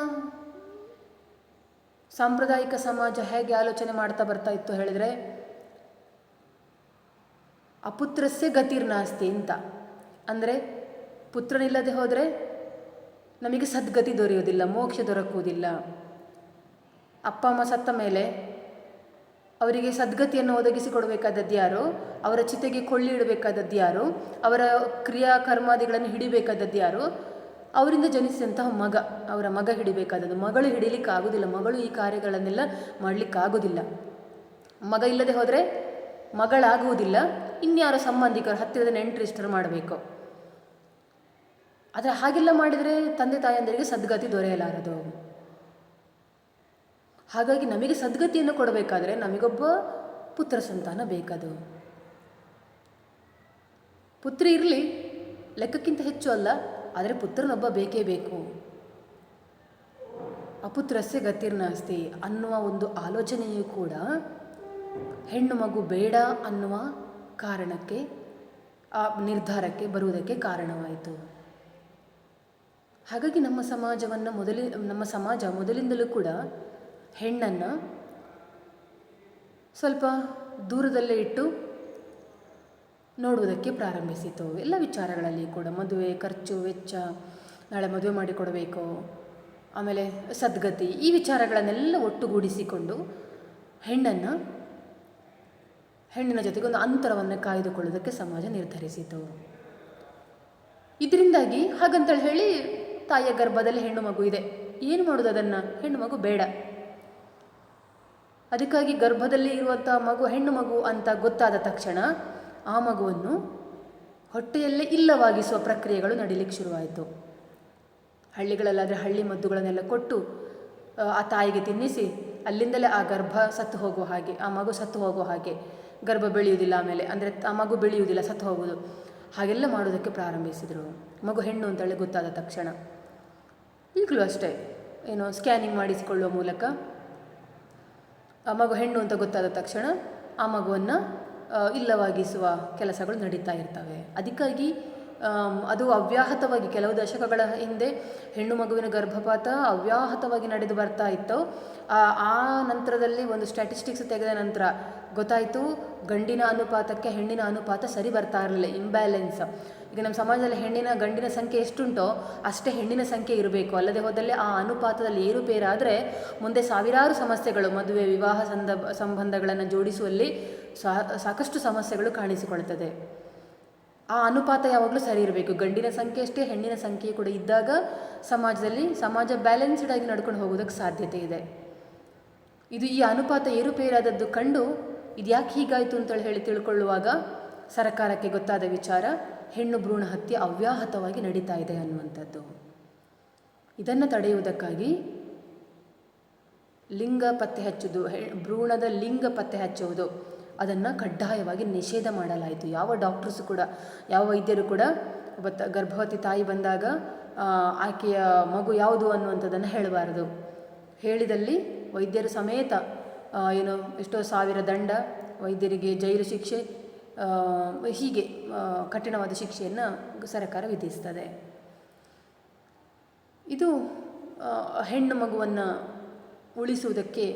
ಸಾಂಪ್ರದಾಯಿಕ ಸಮಾಜ ಹೇಗೆ ಆಲೋಚನೆ ಮಾಡ್ತಾ ಬರ್ತಾ ಇತ್ತು ಹೇಳಿದರೆ, ಅಪುತ್ರಸ್ಯ ಗತಿರ್ನಾಸ್ತಿ ಅಂತ. ಅಂದರೆ ಪುತ್ರನಿಲ್ಲದೆ ಹೋದರೆ ನಮಗೆ ಸದ್ಗತಿ ದೊರೆಯುವುದಿಲ್ಲ, ಮೋಕ್ಷ ದೊರಕುವುದಿಲ್ಲ. ಅಪ್ಪ ಅಮ್ಮ ಸತ್ತ ಮೇಲೆ ಅವರಿಗೆ ಸದ್ಗತಿಯನ್ನು ಒದಗಿಸಿಕೊಡಬೇಕಾದದ್ದು ಯಾರು? ಅವರ ಚಿತೆಗೆ ಕೊಳ್ಳಿ ಇಡಬೇಕಾದದ್ದು ಯಾರು? ಅವರ ಕ್ರಿಯಾಕರ್ಮಾದಿಗಳನ್ನು ಹಿಡಿಬೇಕಾದದ್ದು ಯಾರು? ಅವರಿಂದ ಜನಿಸಿದಂತಹ ಮಗ, ಅವರ ಮಗ ಹಿಡಿಬೇಕಾದದ್ದು. ಮಗಳು ಹಿಡಿಲಿಕ್ಕಾಗೋದಿಲ್ಲ, ಮಗಳು ಈ ಕಾರ್ಯಗಳನ್ನೆಲ್ಲ ಮಾಡಲಿಕ್ಕಾಗೋದಿಲ್ಲ. ಮಗ ಇಲ್ಲದೆ ಹೋದರೆ ಮಗಳಾಗುವುದಿಲ್ಲ, ಇನ್ಯಾರೋ ಸಂಬಂಧಿಕರು ಹತ್ತಿರದ ನೆಂಟರಿಷ್ಟರು ಮಾಡಬೇಕು. ಆದರೆ ಹಾಗೆಲ್ಲ ಮಾಡಿದರೆ ತಂದೆ ತಾಯಂದರಿಗೆ ಸದ್ಗತಿ ದೊರೆಯಲಾರದು. ಹಾಗಾಗಿ ನಮಗೆ ಸದ್ಗತಿಯನ್ನು ಕೊಡಬೇಕಾದ್ರೆ ನಮಗೊಬ್ಬ ಪುತ್ರ ಸಂತಾನ ಬೇಕದು. ಪುತ್ರಿ ಇರಲಿ, ಲೆಕ್ಕಕ್ಕಿಂತ ಹೆಚ್ಚು ಅಲ್ಲ, ಆದರೆ ಪುತ್ರನೊಬ್ಬ ಬೇಕೇ ಬೇಕು. ಅಪುತ್ರಸ್ಯ ಗತಿರ್ನಾಸ್ತಿ ಅನ್ನುವ ಒಂದು ಆಲೋಚನೆಯೂ ಕೂಡ ಹೆಣ್ಣು ಮಗು ಬೇಡ ಅನ್ನುವ ಕಾರಣಕ್ಕೆ, ಆ ನಿರ್ಧಾರಕ್ಕೆ ಬರುವುದಕ್ಕೆ ಕಾರಣವಾಯಿತು. ಹಾಗಾಗಿ ನಮ್ಮ ಸಮಾಜ ಮೊದಲಿಂದಲೂ ಕೂಡ ಹೆಣ್ಣನ್ನು ಸ್ವಲ್ಪ ದೂರದಲ್ಲೇ ಇಟ್ಟು ನೋಡುವುದಕ್ಕೆ ಪ್ರಾರಂಭಿಸಿತು. ಎಲ್ಲ ವಿಚಾರಗಳಲ್ಲಿ ಕೂಡ ಮದುವೆ ಖರ್ಚು ವೆಚ್ಚ, ನಾಳೆ ಮದುವೆ ಮಾಡಿಕೊಡಬೇಕು, ಆಮೇಲೆ ಸದ್ಗತಿ, ಈ ವಿಚಾರಗಳನ್ನೆಲ್ಲ ಒಟ್ಟುಗೂಡಿಸಿಕೊಂಡು ಹೆಣ್ಣಿನ ಜೊತೆಗೆ ಒಂದು ಅಂತರವನ್ನು ಕಾಯ್ದುಕೊಳ್ಳುವುದಕ್ಕೆ ಸಮಾಜ ನಿರ್ಧರಿಸಿತು. ಇದರಿಂದಾಗಿ ಹಾಗಂತೇಳಿ ಹೇಳಿ ತಾಯಿಯ ಗರ್ಭದಲ್ಲಿ ಹೆಣ್ಣು ಮಗು ಇದೆ, ಏನು ಮಾಡೋದು ಅದನ್ನು? ಹೆಣ್ಣು ಮಗು ಬೇಡ. ಅದಕ್ಕಾಗಿ ಗರ್ಭದಲ್ಲಿ ಇರುವಂಥ ಮಗು ಹೆಣ್ಣು ಮಗು ಅಂತ ಗೊತ್ತಾದ ತಕ್ಷಣ ಆ ಮಗುವನ್ನು ಹೊಟ್ಟೆಯಲ್ಲೇ ಇಲ್ಲವಾಗಿಸುವ ಪ್ರಕ್ರಿಯೆಗಳು ನಡೀಲಿಕ್ಕೆ ಶುರುವಾಯಿತು. ಹಳ್ಳಿಗಳಲ್ಲಾದರೆ ಹಳ್ಳಿ ಮದ್ದುಗಳನ್ನೆಲ್ಲ ಕೊಟ್ಟು ಆ ತಾಯಿಗೆ ತಿನ್ನಿಸಿ ಅಲ್ಲಿಂದಲೇ ಆ ಗರ್ಭ ಸತ್ತು ಹೋಗುವ ಹಾಗೆ, ಆ ಮಗು ಸತ್ತು ಹೋಗುವ ಹಾಗೆ, ಗರ್ಭ ಬೆಳೆಯುವುದಿಲ್ಲ, ಆಮೇಲೆ ಅಂದರೆ ಆ ಮಗು ಬೆಳೆಯುವುದಿಲ್ಲ, ಸತ್ತು ಹೋಗುವುದು, ಹಾಗೆಲ್ಲ ಮಾಡೋದಕ್ಕೆ ಪ್ರಾರಂಭಿಸಿದರು. ಮಗು ಹೆಣ್ಣು ಅಂತೇಳಿ ಗೊತ್ತಾದ ತಕ್ಷಣ. ಈಗಲೂ ಅಷ್ಟೇ, ಸ್ಕ್ಯಾನಿಂಗ್ ಮಾಡಿಸಿಕೊಳ್ಳುವ ಮೂಲಕ ಆ ಮಗು ಹೆಣ್ಣು ಅಂತ ಗೊತ್ತಾದ ತಕ್ಷಣ ಆ ಮಗುವನ್ನು ಇಲ್ಲವಾಗಿಸುವ ಕೆಲಸಗಳು ನಡೀತಾ ಇರ್ತವೆ. ಅದಕ್ಕಾಗಿ ಅದು ಅವ್ಯಾಹತವಾಗಿ ಕೆಲವು ದಶಕಗಳ ಹಿಂದೆ ಹೆಣ್ಣು ಮಗುವಿನ ಗರ್ಭಪಾತ ಅವ್ಯಾಹತವಾಗಿ ನಡೆದು ಬರ್ತಾ ಇತ್ತು. ಆ ನಂತರದಲ್ಲಿ ಒಂದು ಸ್ಟ್ಯಾಟಿಸ್ಟಿಕ್ಸ್ ತೆಗೆದ ನಂತರ ಗೊತ್ತಾಯಿತು, ಗಂಡಿನ ಅನುಪಾತಕ್ಕೆ ಹೆಣ್ಣಿನ ಅನುಪಾತ ಸರಿ ಬರ್ತಾ ಇರಲಿಲ್ಲ, ಇಂಬ್ಯಾಲೆನ್ಸ್. ಈಗ ನಮ್ಮ ಸಮಾಜದಲ್ಲಿ ಗಂಡಿನ ಸಂಖ್ಯೆ ಎಷ್ಟುಂಟೋ ಅಷ್ಟೇ ಹೆಣ್ಣಿನ ಸಂಖ್ಯೆ ಇರಬೇಕು. ಅಲ್ಲದೆ ಹೋದಲ್ಲಿ ಆ ಅನುಪಾತದಲ್ಲಿ ಏರುಪೇರಾದರೆ ಮುಂದೆ ಸಾವಿರಾರು ಸಮಸ್ಯೆಗಳು, ಮದುವೆ ವಿವಾಹ ಸಂಬಂಧಗಳನ್ನು ಜೋಡಿಸುವಲ್ಲಿ ಸಾಕಷ್ಟು ಸಮಸ್ಯೆಗಳು ಕಾಣಿಸಿಕೊಳ್ತದೆ. ಆ ಅನುಪಾತ ಯಾವಾಗಲೂ ಸರಿ ಇರಬೇಕು. ಗಂಡಿನ ಸಂಖ್ಯೆ ಅಷ್ಟೇ ಹೆಣ್ಣಿನ ಸಂಖ್ಯೆ ಕೂಡ ಇದ್ದಾಗ ಸಮಾಜ ಬ್ಯಾಲೆನ್ಸ್ಡ್ ಆಗಿ ನಡ್ಕೊಂಡು ಹೋಗೋದಕ್ಕೆ ಸಾಧ್ಯತೆ ಇದೆ. ಈ ಅನುಪಾತ ಏರುಪೇರಾದದ್ದು ಕಂಡು ಇದು ಯಾಕೆ ಹೀಗಾಯಿತು ಅಂತೇಳಿ ಹೇಳಿ ತಿಳ್ಕೊಳ್ಳುವಾಗ ಸರ್ಕಾರಕ್ಕೆ ಗೊತ್ತಾದ ವಿಚಾರ, ಹೆಣ್ಣು ಭ್ರೂಣ ಹತ್ಯೆ ಅವ್ಯಾಹತವಾಗಿ ನಡೀತಾ ಇದೆ ಅನ್ನುವಂಥದ್ದು. ಇದನ್ನು ತಡೆಯುವುದಕ್ಕಾಗಿ ಲಿಂಗ ಪತ್ತೆ ಹಚ್ಚುವುದು, ಭ್ರೂಣದ ಲಿಂಗ ಪತ್ತೆ ಹಚ್ಚುವುದು, ಅದನ್ನು ಕಡ್ಡಾಯವಾಗಿ ನಿಷೇಧ ಮಾಡಲಾಯಿತು. ಯಾವ ಡಾಕ್ಟರ್ಸು ಕೂಡ, ಯಾವ ವೈದ್ಯರು ಕೂಡ ಗರ್ಭವತಿ ತಾಯಿ ಬಂದಾಗ ಆಕೆಯ ಮಗು ಯಾವುದು ಅನ್ನುವಂಥದ್ದನ್ನು ಹೇಳಬಾರದು. ಹೇಳಿದಲ್ಲಿ ವೈದ್ಯರು ಸಮೇತ ಎಷ್ಟೋ ಸಾವಿರ ದಂಡ, ವೈದ್ಯರಿಗೆ ಜೈಲು ಶಿಕ್ಷೆ, ಹೀಗೆ ಕಠಿಣವಾದ ಶಿಕ್ಷೆಯನ್ನು ಸರ್ಕಾರ ವಿಧಿಸ್ತದೆ. ಇದು ಹೆಣ್ಣು ಮಗುವನ್ನು ಉಳಿಸುವುದಕ್ಕೆ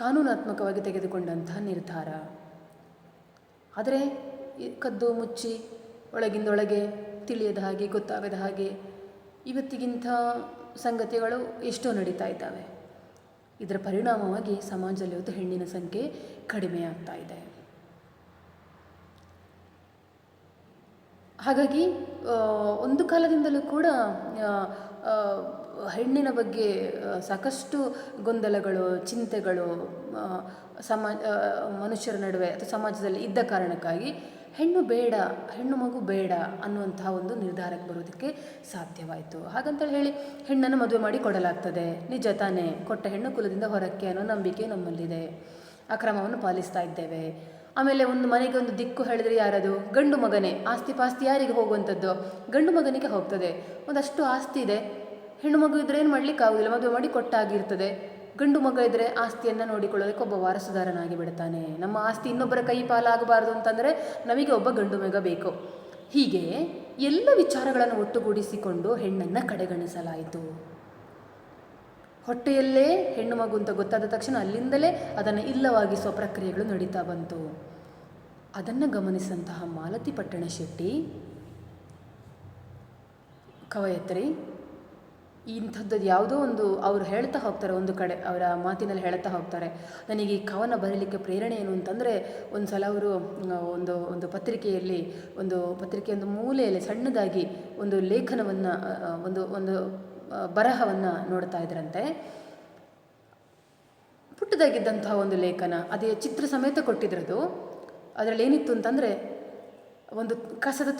ಕಾನೂನಾತ್ಮಕವಾಗಿ ತೆಗೆದುಕೊಂಡಂತಹ ನಿರ್ಧಾರ. ಆದರೆ ಕದ್ದು ಮುಚ್ಚಿ ಒಳಗಿಂದೊಳಗೆ ತಿಳಿಯದ ಹಾಗೆ ಗೊತ್ತಾಗದ ಹಾಗೆ ಇವತ್ತಿಗಿಂಥ ಸಂಗತಿಗಳು ಎಷ್ಟೋ ನಡೀತಾ ಇದ್ದಾವೆ. ಇದರ ಪರಿಣಾಮವಾಗಿ ಸಮಾಜದಲ್ಲಿ ಇವತ್ತು ಹೆಣ್ಣಿನ ಸಂಖ್ಯೆ ಕಡಿಮೆಯಾಗ್ತಾ ಇದೆ. ಹಾಗಾಗಿ ಒಂದು ಕಾಲದಿಂದಲೂ ಕೂಡ ಹೆಣ್ಣಿನ ಬಗ್ಗೆ ಸಾಕಷ್ಟು ಗೊಂದಲಗಳು, ಚಿಂತೆಗಳು ಮನುಷ್ಯರ ನಡುವೆ ಅಥವಾ ಸಮಾಜದಲ್ಲಿ ಇದ್ದ ಕಾರಣಕ್ಕಾಗಿ ಹೆಣ್ಣು ಮಗು ಬೇಡ ಅನ್ನುವಂತಹ ಒಂದು ನಿರ್ಧಾರಕ್ಕೆ ಬರೋದಕ್ಕೆ ಸಾಧ್ಯವಾಯಿತು. ಹಾಗಂತ ಹೇಳಿ ಹೆಣ್ಣನ್ನು ಮದುವೆ ಮಾಡಿ ಕೊಡಲಾಗ್ತದೆ, ನಿಜ ತಾನೇ, ಕೊಟ್ಟ ಹೆಣ್ಣು ಕುಲದಿಂದ ಹೊರಕ್ಕೆ ಅನ್ನೋ ನಂಬಿಕೆ ನಮ್ಮಲ್ಲಿದೆ. ಆ ಕ್ರಮವನ್ನು ಪಾಲಿಸ್ತಾ ಇದ್ದೇವೆ. ಆಮೇಲೆ ಒಂದು ಮನೆಗೆ ಒಂದು ದಿಕ್ಕು ಹೇಳಿದರೆ ಯಾರದು? ಗಂಡು ಮಗನೇ. ಆಸ್ತಿ ಪಾಸ್ತಿ ಯಾರಿಗೆ ಹೋಗುವಂಥದ್ದು? ಗಂಡು ಮಗನಿಗೆ ಹೋಗ್ತದೆ. ಒಂದಷ್ಟು ಆಸ್ತಿ ಇದೆ, ಹೆಣ್ಣು ಮಗು ಇದ್ದರೆ ಏನು ಮಾಡಲಿಕ್ಕೆ ಆಗೋದಿಲ್ಲ, ಮದುವೆ ಮಾಡಿ ಕೊಟ್ಟಾಗಿರ್ತದೆ. ಗಂಡು ಮಗ ಇದ್ದರೆ ಆಸ್ತಿಯನ್ನು ನೋಡಿಕೊಳ್ಳೋದಕ್ಕೆ ಒಬ್ಬ ವಾರಸುದಾರನಾಗಿ ಬಿಡ್ತಾನೆ. ನಮ್ಮ ಆಸ್ತಿ ಇನ್ನೊಬ್ಬರ ಕೈ ಪಾಲಾಗಬಾರ್ದು ಅಂತಂದರೆ ನಮಗೆ ಒಬ್ಬ ಗಂಡು ಮಗ ಬೇಕು. ಹೀಗೆ ಎಲ್ಲ ವಿಚಾರಗಳನ್ನು ಒಟ್ಟುಗೂಡಿಸಿಕೊಂಡು ಹೆಣ್ಣನ್ನು ಕಡೆಗಣಿಸಲಾಯಿತು. ಹೊಟ್ಟೆಯಲ್ಲೇ ಹೆಣ್ಣು ಮಗು ಅಂತ ಗೊತ್ತಾದ ತಕ್ಷಣ ಅಲ್ಲಿಂದಲೇ ಅದನ್ನು ಇಲ್ಲವಾಗಿಸುವ ಪ್ರಕ್ರಿಯೆಗಳು ನಡೀತಾ ಬಂತು. ಅದನ್ನು ಗಮನಿಸಿದಂತಹ ಮಾಲತಿ ಪಟ್ಟಣ ಶೆಟ್ಟಿ ಕವಯತ್ರಿ ಇಂಥದ್ದು ಯಾವುದೋ ಒಂದು ಅವರು ಹೇಳ್ತಾ ಹೋಗ್ತಾರೆ, ಒಂದು ಕಡೆ ಅವರ ಮಾತಿನಲ್ಲಿ ಹೇಳ್ತಾ ಹೋಗ್ತಾರೆ, ನನಗೆ ಈ ಕವನ ಬರೀಲಿಕ್ಕೆ ಪ್ರೇರಣೆ ಏನು ಅಂತಂದರೆ, ಒಂದು ಸಲ ಅವರು ಒಂದು ಪತ್ರಿಕೆಯಲ್ಲಿ ಒಂದು ಮೂಲೆಯಲ್ಲಿ ಸಣ್ಣದಾಗಿ ಒಂದು ಲೇಖನವನ್ನು ಒಂದು ಬರಹವನ್ನು ನೋಡ್ತಾ ಇದ್ರಂತೆ. ಪುಟ್ಟದಾಗಿದ್ದಂತಹ ಒಂದು ಲೇಖನ, ಅದೇ ಚಿತ್ರ ಸಮೇತ ಕೊಟ್ಟಿದ್ರದು. ಅದರಲ್ಲಿ ಏನಿತ್ತು ಅಂತಂದರೆ, ಒಂದು ಕಸದ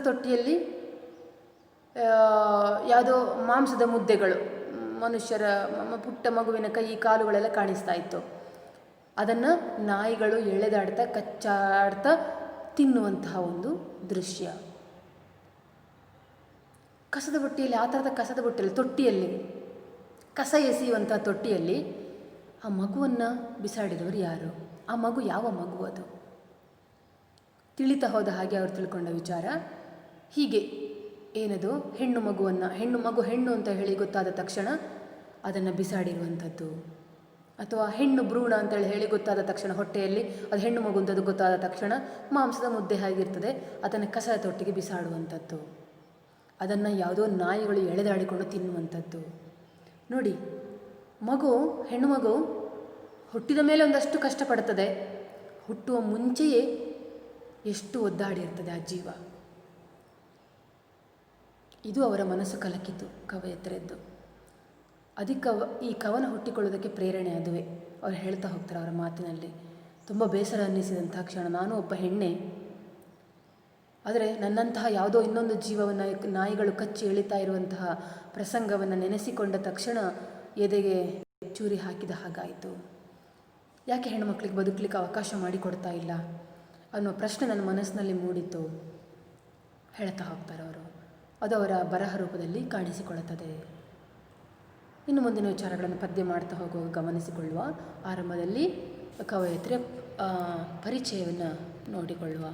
ತೊಟ್ಟಿಯಲ್ಲಿ ಯಾವುದೋ ಮಾಂಸದ ಮುದ್ದೆಗಳು, ಮನುಷ್ಯರ ಪುಟ್ಟ ಮಗುವಿನ ಕೈ ಕಾಲುಗಳೆಲ್ಲ ಕಾಣಿಸ್ತಾ ಇತ್ತು. ಅದನ್ನು ನಾಯಿಗಳು ಎಳೆದಾಡ್ತಾ ಕಚ್ಚಾಡ್ತಾ ತಿನ್ನುವಂತಹ ಒಂದು ದೃಶ್ಯ. ಕಸದ ಬುಟ್ಟಿಯಲ್ಲಿ, ಆ ಥರದ ಕಸದ ಬುಟ್ಟಿಯಲ್ಲಿ, ತೊಟ್ಟಿಯಲ್ಲಿ, ಕಸ ಎಸೆಯುವಂಥ ತೊಟ್ಟಿಯಲ್ಲಿ ಆ ಮಗುವನ್ನು ಬಿಸಾಡಿದವರು ಯಾರು? ಆ ಮಗು ಯಾವ ಮಗು? ಅದು ತಿಳಿತಾ ಹೋದ ಹಾಗೆ ಅವರು ತಿಳ್ಕೊಂಡ ವಿಚಾರ ಹೀಗೆ. ಏನದು? ಹೆಣ್ಣು ಮಗು ಅಂತ ಹೇಳಿ ಗೊತ್ತಾದ ತಕ್ಷಣ ಅದನ್ನು ಬಿಸಾಡಿರುವಂಥದ್ದು, ಅಥವಾ ಹೆಣ್ಣು ಭ್ರೂಣ ಅಂತೇಳಿ ಹೇಳಿ ಗೊತ್ತಾದ ತಕ್ಷಣ ಹೊಟ್ಟೆಯಲ್ಲಿ ಅದು ಹೆಣ್ಣು ಮಗು ಅಂತದ್ದು ಗೊತ್ತಾದ ತಕ್ಷಣ ಮಾಂಸದ ಮುದ್ದೆ ಆಗಿರ್ತದೆ, ಅದನ್ನು ಕಸದ ತೊಟ್ಟಿಗೆ ಬಿಸಾಡುವಂಥದ್ದು, ಅದನ್ನು ಯಾವುದೋ ನಾಯಿಗಳು ಎಳೆದಾಡಿಕೊಂಡು ತಿನ್ನುವಂಥದ್ದು. ನೋಡಿ, ಹೆಣ್ಣು ಮಗು ಹುಟ್ಟಿದ ಮೇಲೆ ಒಂದಷ್ಟು ಕಷ್ಟಪಡ್ತದೆ, ಹುಟ್ಟುವ ಮುಂಚೆಯೇ ಎಷ್ಟು ಒದ್ದಾಡಿರ್ತದೆ ಆ ಜೀವ. ಇದು ಅವರ ಮನಸ್ಸು ಕಲಕಿತು ಕವಯತ್ರೆದ್ದು. ಈ ಕವನ ಹುಟ್ಟಿಕೊಳ್ಳೋದಕ್ಕೆ ಪ್ರೇರಣೆ ಅದುವೇ. ಅವ್ರು ಹೇಳ್ತಾ ಹೋಗ್ತಾರೆ ಅವರ ಮಾತಿನಲ್ಲಿ. ತುಂಬ ಬೇಸರ ಅನ್ನಿಸಿದಂಥ ಕ್ಷಣ, ನಾನು ಒಬ್ಬ ಹೆಣ್ಣೆ, ಆದರೆ ನನ್ನಂತಹ ಯಾವುದೋ ಇನ್ನೊಂದು ಜೀವವನ್ನು ನಾಯಿಗಳು ಕಚ್ಚಿ ಎಳಿತಾ ಇರುವಂತಹ ಪ್ರಸಂಗವನ್ನು ನೆನೆಸಿಕೊಂಡ ತಕ್ಷಣ ಎದೆಗೆ ಚೂರಿ ಹಾಕಿದ ಹಾಗಾಯಿತು. ಯಾಕೆ ಹೆಣ್ಣುಮಕ್ಕಳಿಗೆ ಬದುಕಲಿಕ್ಕೆ ಅವಕಾಶ ಮಾಡಿಕೊಡ್ತಾ ಇಲ್ಲ ಅನ್ನೋ ಪ್ರಶ್ನೆ ನನ್ನ ಮನಸ್ಸಿನಲ್ಲಿ ಮೂಡಿತು. ಹೇಳ್ತಾ ಹೋಗ್ತಾರೆ ಅವರು. ಅದು ಅವರ ಬರಹ ರೂಪದಲ್ಲಿ ಕಾಣಿಸಿಕೊಳ್ಳುತ್ತದೆ. ಇನ್ನು ಮುಂದಿನ ವಿಚಾರಗಳನ್ನು ಪದ್ಯ ಮಾಡ್ತಾ ಗಮನಿಸಿಕೊಳ್ಳುವ. ಆರಂಭದಲ್ಲಿ ಕವಯತ್ರಿಯ ಪರಿಚಯವನ್ನು ನೋಡಿಕೊಳ್ಳುವ.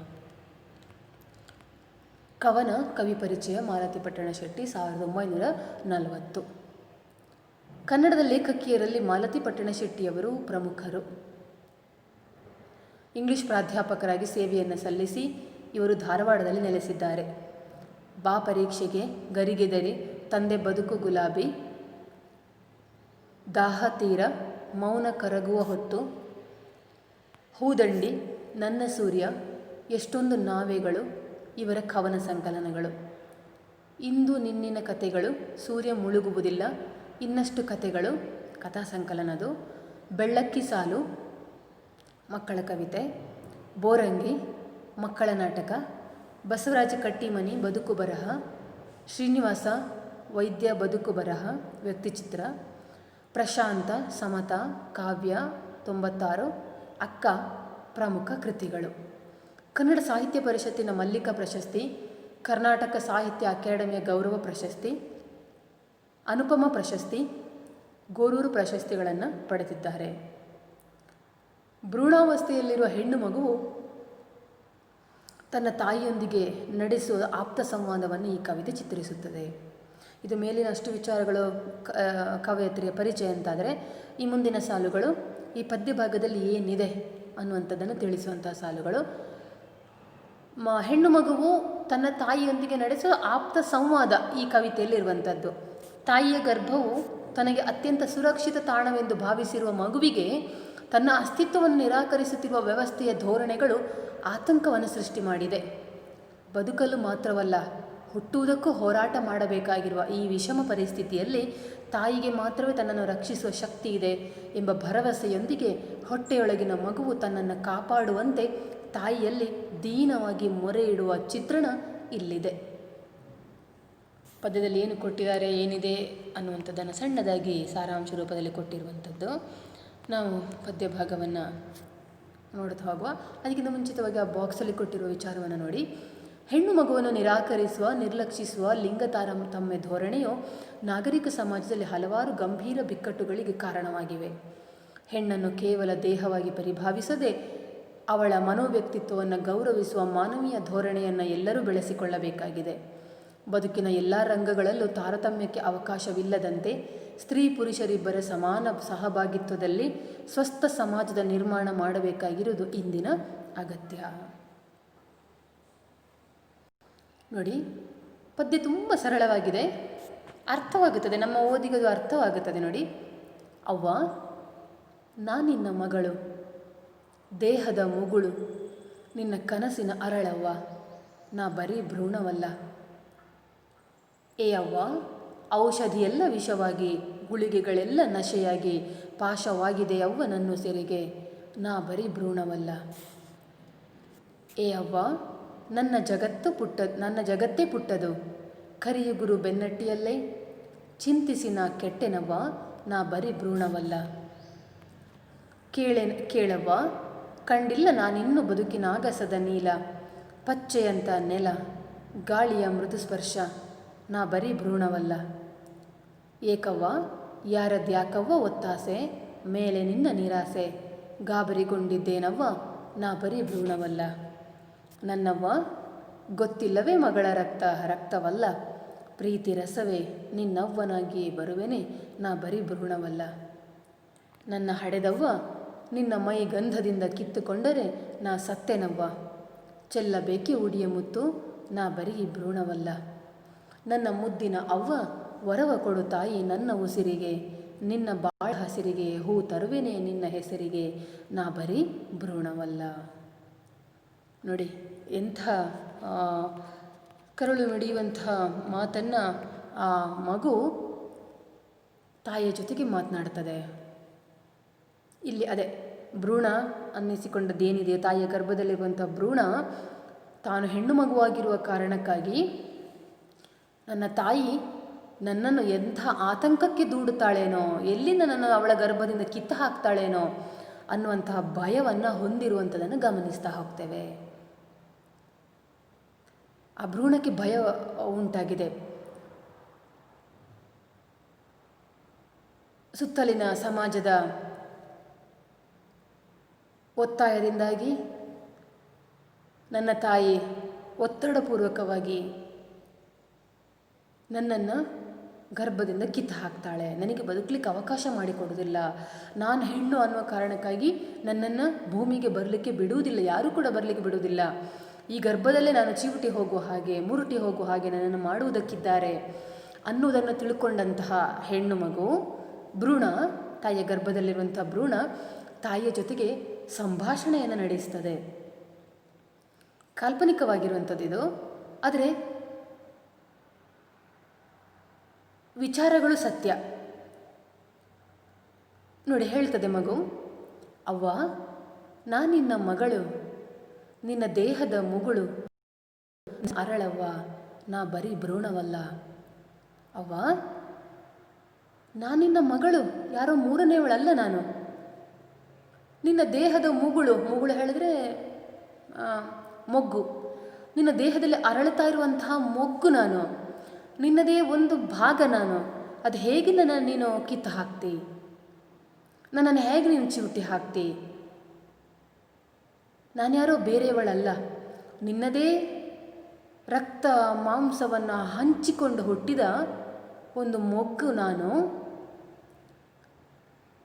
ಕವನ ಕವಿ ಪರಿಚಯ ಮಾಲತಿ ಪಟ್ಟಣ ಶೆಟ್ಟಿ, 1940. ಕನ್ನಡದ ಲೇಖಕಿಯರಲ್ಲಿ ಮಾಲತಿ ಪಟ್ಟಣ ಶೆಟ್ಟಿಯವರು ಪ್ರಮುಖರು. ಇಂಗ್ಲಿಷ್ ಪ್ರಾಧ್ಯಾಪಕರಾಗಿ ಸೇವೆಯನ್ನು ಸಲ್ಲಿಸಿ ಇವರು ಧಾರವಾಡದಲ್ಲಿ ನೆಲೆಸಿದ್ದಾರೆ. ಬಾ ಪರೀಕ್ಷೆಗೆ, ಗರಿಗೆದರಿ, ತಂದೆ ಬದುಕು ಗುಲಾಬಿ, ದಾಹ ತೀರ, ಮೌನ ಕರಗುವ ಹೊತ್ತು, ಹೂದಂಡಿ, ನನ್ನ ಸೂರ್ಯ, ಎಷ್ಟೊಂದು ನಾವೆಗಳು ಇವರ ಕವನ ಸಂಕಲನಗಳು. ಇಂದು ನಿನ್ನಿನ ಕತೆಗಳು, ಸೂರ್ಯ ಮುಳುಗುವುದಿಲ್ಲ, ಇನ್ನಷ್ಟು ಕತೆಗಳು ಕಥಾ ಸಂಕಲನದು, ಬೆಳ್ಳಕ್ಕಿ ಸಾಲು ಮಕ್ಕಳ ಕವಿತೆ, ಬೋರಂಗಿ ಮಕ್ಕಳ ನಾಟಕ, ಬಸವರಾಜ ಕಟ್ಟಿಮನಿ ಬದುಕು ಬರಹ, ಶ್ರೀನಿವಾಸ ವೈದ್ಯ ಬದುಕು ಬರಹ ವ್ಯಕ್ತಿಚಿತ್ರ, ಪ್ರಶಾಂತ ಸಮತಾ ಕಾವ್ಯ 96, ಅಕ್ಕ ಪ್ರಮುಖ ಕೃತಿಗಳು. ಕನ್ನಡ ಸಾಹಿತ್ಯ ಪರಿಷತ್ತಿನ ಮಲ್ಲಿಕಾ ಪ್ರಶಸ್ತಿ, ಕರ್ನಾಟಕ ಸಾಹಿತ್ಯ ಅಕಾಡೆಮಿಯ ಗೌರವ ಪ್ರಶಸ್ತಿ, ಅನುಪಮ ಪ್ರಶಸ್ತಿ, ಗೋರೂರು ಪ್ರಶಸ್ತಿಗಳನ್ನು ಪಡೆದಿದ್ದಾರೆ. ಭ್ರೂಣಾವಸ್ಥೆಯಲ್ಲಿರುವ ಹೆಣ್ಣು ಮಗುವು ತನ್ನ ತಾಯಿಯೊಂದಿಗೆ ನಡೆಸುವ ಆಪ್ತ ಸಂವಾದವನ್ನು ಈ ಕವಿತೆ ಚಿತ್ರಿಸುತ್ತದೆ. ಇದು ಮೇಲಿನಷ್ಟು ವಿಚಾರಗಳು ಕವಯತ್ರಿಯ ಪರಿಚಯ ಅಂತಾದರೆ, ಈ ಮುಂದಿನ ಸಾಲುಗಳು ಈ ಪದ್ಯ ಭಾಗದಲ್ಲಿ ಏನಿದೆ ಅನ್ನುವಂಥದ್ದನ್ನು ತಿಳಿಸುವಂತಹ ಸಾಲುಗಳು. ಹೆಣ್ಣು ಮಗುವು ತನ್ನ ತಾಯಿಯೊಂದಿಗೆ ನಡೆಸುವ ಆಪ್ತ ಸಂವಾದ ಈ ಕವಿತೆಯಲ್ಲಿರುವಂಥದ್ದು. ತಾಯಿಯ ಗರ್ಭವು ತನಗೆ ಅತ್ಯಂತ ಸುರಕ್ಷಿತ ತಾಣವೆಂದು ಭಾವಿಸಿರುವ ಮಗುವಿಗೆ ತನ್ನ ಅಸ್ತಿತ್ವವನ್ನು ನಿರಾಕರಿಸುತ್ತಿರುವ ವ್ಯವಸ್ಥೆಯ ಧೋರಣೆಗಳು ಆತಂಕವನ್ನು ಸೃಷ್ಟಿ ಮಾಡಿದೆ. ಬದುಕಲು ಮಾತ್ರವಲ್ಲ, ಹುಟ್ಟುವುದಕ್ಕೂ ಹೋರಾಟ ಮಾಡಬೇಕಾಗಿರುವ ಈ ವಿಷಮ ಪರಿಸ್ಥಿತಿಯಲ್ಲಿ ತಾಯಿಗೆ ಮಾತ್ರವೇ ತನ್ನನ್ನು ರಕ್ಷಿಸುವ ಶಕ್ತಿ ಇದೆ ಎಂಬ ಭರವಸೆಯೊಂದಿಗೆ ಹೊಟ್ಟೆಯೊಳಗಿನ ಮಗುವು ತನ್ನನ್ನು ಕಾಪಾಡುವಂತೆ ತಾಯಿಯಲ್ಲಿ ದೀನವಾಗಿ ಮೊರೆ ಇಡುವ ಚಿತ್ರಣ ಇಲ್ಲಿದೆ. ಪದ್ಯದಲ್ಲಿ ಏನು ಕೊಟ್ಟಿದ್ದಾರೆ, ಏನಿದೆ ಅನ್ನುವಂಥದ್ದನ್ನು ಸಣ್ಣದಾಗಿ ಸಾರಾಂಶ ರೂಪದಲ್ಲಿ ಕೊಟ್ಟಿರುವಂಥದ್ದು. ನಾವು ಪದ್ಯ ಭಾಗವನ್ನು ನೋಡ್ತಾ ಹೋಗುವ. ಅದಕ್ಕಿಂತ ಮುಂಚಿತವಾಗಿ ಆ ಬಾಕ್ಸಲ್ಲಿ ಕೊಟ್ಟಿರುವ ವಿಚಾರವನ್ನು ನೋಡಿ. ಹೆಣ್ಣು ಮಗುವನ್ನು ನಿರಾಕರಿಸುವ, ನಿರ್ಲಕ್ಷಿಸುವ ಲಿಂಗ ತಾರತಮ್ಯ ಧೋರಣೆಯು ನಾಗರಿಕ ಸಮಾಜದಲ್ಲಿ ಹಲವಾರು ಗಂಭೀರ ಬಿಕ್ಕಟ್ಟುಗಳಿಗೆ ಕಾರಣವಾಗಿವೆ. ಹೆಣ್ಣನ್ನು ಕೇವಲ ದೇಹವಾಗಿ ಪರಿಭಾವಿಸದೆ ಅವಳ ಮನೋವ್ಯಕ್ತಿತ್ವವನ್ನು ಗೌರವಿಸುವ ಮಾನವೀಯ ಧೋರಣೆಯನ್ನು ಎಲ್ಲರೂ ಬೆಳೆಸಿಕೊಳ್ಳಬೇಕಾಗಿದೆ. ಬದುಕಿನ ಎಲ್ಲ ರಂಗಗಳಲ್ಲೂ ತಾರತಮ್ಯಕ್ಕೆ ಅವಕಾಶವಿಲ್ಲದಂತೆ ಸ್ತ್ರೀ ಪುರುಷರಿಬ್ಬರ ಸಮಾನ ಸಹಭಾಗಿತ್ವದಲ್ಲಿ ಸ್ವಸ್ಥ ಸಮಾಜದ ನಿರ್ಮಾಣ ಮಾಡಬೇಕಾಗಿರುವುದು ಇಂದಿನ ಅಗತ್ಯ. ನೋಡಿ, ಪದ್ಯ ತುಂಬ ಸರಳವಾಗಿದೆ, ಅರ್ಥವಾಗುತ್ತದೆ, ನಮ್ಮ ಓದಿಗದು ಅರ್ಥವಾಗುತ್ತದೆ. ನೋಡಿ, ಅವ್ವ ನಾನಿನ್ನ ಮಗಳು, ದೇಹದ ಮುಗುಳು, ನಿನ್ನ ಕನಸಿನ ಅರಳವ್ವ, ನಾ ಬರೀ ಭ್ರೂಣವಲ್ಲ. ಏ ಅವ್ವ, ಔಷಧಿಯೆಲ್ಲ ವಿಷವಾಗಿ, ಗುಳಿಗೆಗಳೆಲ್ಲ ನಶೆಯಾಗಿ ಪಾಶವಾಗಿದೆ ಅವ್ವ ನನ್ನ ಸೆರೆಗೆ, ನಾ ಬರೀ ಭ್ರೂಣವಲ್ಲ. ಏ ಅವ್ವ, ನನ್ನ ಜಗತ್ತೇ ಪುಟ್ಟದು, ಕರಿಯುಗುರು ಬೆನ್ನಟ್ಟಿಯಲ್ಲೇ ಚಿಂತಿಸಿ ನಾ ಕೆಟ್ಟೆನವ್ವ, ನಾ ಬರೀ ಭ್ರೂಣವಲ್ಲ. ಕೇಳವ್ವ, ಕಂಡಿಲ್ಲ ನಾನಿನ್ನು ಬದುಕಿನಾಗಸದ ನೀಲ, ಪಚ್ಚೆಯಂತ ನೆಲ, ಗಾಳಿಯ ಮೃದು ಸ್ಪರ್ಶ, ನಾ ಬರೀ ಭ್ರೂಣವಲ್ಲ. ಏಕವ್ವ, ಯಾರದ್ಯಾಕವ್ವ ಒತ್ತಾಸೆ, ಮೇಲೆ ನಿನ್ನ ನಿರಾಸೆ, ಗಾಬರಿಗೊಂಡಿದ್ದೇನವ್ವ, ನಾ ಬರೀ ಭ್ರೂಣವಲ್ಲ. ನನ್ನವ್ವ, ಗೊತ್ತಿಲ್ಲವೇ ಮಗಳ ರಕ್ತವಲ್ಲ, ಪ್ರೀತಿ ರಸವೇ ನಿನ್ನವ್ವನಾಗಿ ಬರುವೆನೆ, ನಾ ಬರೀ ಭ್ರೂಣವಲ್ಲ. ನನ್ನ ಹಡೆದವ್ವ, ನಿನ್ನ ಮೈ ಗಂಧದಿಂದ ಕಿತ್ತುಕೊಂಡರೆ ನಾ ಸತ್ತೆನವ್ವ, ಚೆಲ್ಲಬೇಕೆ ಉಡಿಯ ಮುತ್ತು, ನಾ ಬರೀ ಭ್ರೂಣವಲ್ಲ. ನನ್ನ ಮುದ್ದಿನ ಅವ್ವ, ವರವ ಕೊಡು ತಾಯಿ ನನ್ನ ಉಸಿರಿಗೆ, ನಿನ್ನ ಬಾಳ ಹಸಿರಿಗೆ ಹೂ ತರುವೆನೆ ನಿನ್ನ ಹೆಸರಿಗೆ, ನಾ ಬರೀ ಭ್ರೂಣವಲ್ಲ. ನೋಡಿ, ಎಂಥ ಕರುಳು ಮಿಡಿಯುವಂಥ ಮಾತನ್ನು ಆ ಮಗು ತಾಯಿಯ ಜೊತೆಗೆ ಮಾತನಾಡ್ತದೆ. ಇಲ್ಲಿ ಅದೇ ಭ್ರೂಣ ಅನ್ನಿಸಿಕೊಂಡದ್ದೇನಿದೆಯೋ, ತಾಯಿಯ ಗರ್ಭದಲ್ಲಿರುವಂಥ ಭ್ರೂಣ ತಾನು ಹೆಣ್ಣು ಮಗುವಾಗಿರುವ ಕಾರಣಕ್ಕಾಗಿ ನನ್ನ ತಾಯಿ ನನ್ನನ್ನು ಎಂಥ ಆತಂಕಕ್ಕೆ ದೂಡುತ್ತಾಳೇನೋ, ಎಲ್ಲಿಂದ ನನ್ನ ಅವಳ ಗರ್ಭದಿಂದ ಕಿತ್ತು ಹಾಕ್ತಾಳೇನೋ ಅನ್ನುವಂತಹ ಭಯವನ್ನು ಹೊಂದಿರುವಂಥದ್ದನ್ನು ಗಮನಿಸ್ತಾ ಹೋಗ್ತೇವೆ. ಆ ಭ್ರೂಣಕ್ಕೆ ಭಯ ಉಂಟಾಗಿದೆ. ಸುತ್ತಲಿನ ಸಮಾಜದ ಒತ್ತಾಯದಿಂದಾಗಿ ನನ್ನ ತಾಯಿ ಒತ್ತಡಪೂರ್ವಕವಾಗಿ ನನ್ನನ್ನು ಗರ್ಭದಿಂದ ಕಿತ್ತು ಹಾಕ್ತಾಳೆ, ನನಗೆ ಬದುಕಲಿಕ್ಕೆ ಅವಕಾಶ ಮಾಡಿಕೊಡೋದಿಲ್ಲ. ನಾನು ಹೆಣ್ಣು ಅನ್ನುವ ಕಾರಣಕ್ಕಾಗಿ ನನ್ನನ್ನು ಭೂಮಿಗೆ ಬರಲಿಕ್ಕೆ ಬಿಡುವುದಿಲ್ಲ, ಯಾರೂ ಕೂಡ ಬರಲಿಕ್ಕೆ ಬಿಡುವುದಿಲ್ಲ. ಈ ಗರ್ಭದಲ್ಲೇ ನಾನು ಚಿವುಟಿ ಹೋಗುವ ಹಾಗೆ, ಮುರುಟಿ ಹೋಗುವ ಹಾಗೆ ನನ್ನನ್ನು ಮಾಡುವುದಕ್ಕಿದ್ದಾರೆ ಅನ್ನುವುದನ್ನು ತಿಳ್ಕೊಂಡಂತಹ ಹೆಣ್ಣು ಮಗು ಭ್ರೂಣ, ತಾಯಿಯ ಗರ್ಭದಲ್ಲಿರುವಂಥ ಭ್ರೂಣ ತಾಯಿಯ ಜೊತೆಗೆ ಸಂಭಾಷಣೆಯನ್ನು ನಡೆಸ್ತದೆ. ಕಾಲ್ಪನಿಕವಾಗಿರುವಂಥದ್ದು ಇದು, ಆದರೆ ವಿಚಾರಗಳು ಸತ್ಯ. ನೋಡಿ, ಹೇಳ್ತದೆ ಮಗು, ಅವ್ವ ನಾನಿನ್ನ ಮಗಳು, ನಿನ್ನ ದೇಹದ ಮುಗುಳು, ಅರಳವ್ವ, ನಾ ಬರೀ ಭ್ರೂಣವಲ್ಲ. ಅವ್ವ ನಾನಿನ್ನ ಮಗಳು, ಯಾರೋ ಮೂರನೇವಳಲ್ಲ ನಾನು. ನಿನ್ನ ದೇಹದ ಮುಗುಳು ಹೇಳಿದ್ರೆ ಮೊಗ್ಗು, ನಿನ್ನ ದೇಹದಲ್ಲಿ ಅರಳುತ್ತಾ ಇರುವಂತಹ ಮೊಗ್ಗು ನಾನು, ನಿನ್ನದೇ ಒಂದು ಭಾಗ ನಾನು. ಅದು ಹೇಗೆ ನೀನು ಕಿತ್ತು ಹಾಕ್ತಿ, ನನ್ನನ್ನು ಹೇಗೆ ನೀನು ಚಿವುಟಿ ಹಾಕ್ತಿ, ನಾನ್ಯಾರೋ ಬೇರೆಯವಳಲ್ಲ, ನಿನ್ನದೇ ರಕ್ತ ಮಾಂಸವನ್ನು ಹಂಚಿಕೊಂಡು ಹುಟ್ಟಿದ ಒಂದು ಮೊಗ್ಗು ನಾನು.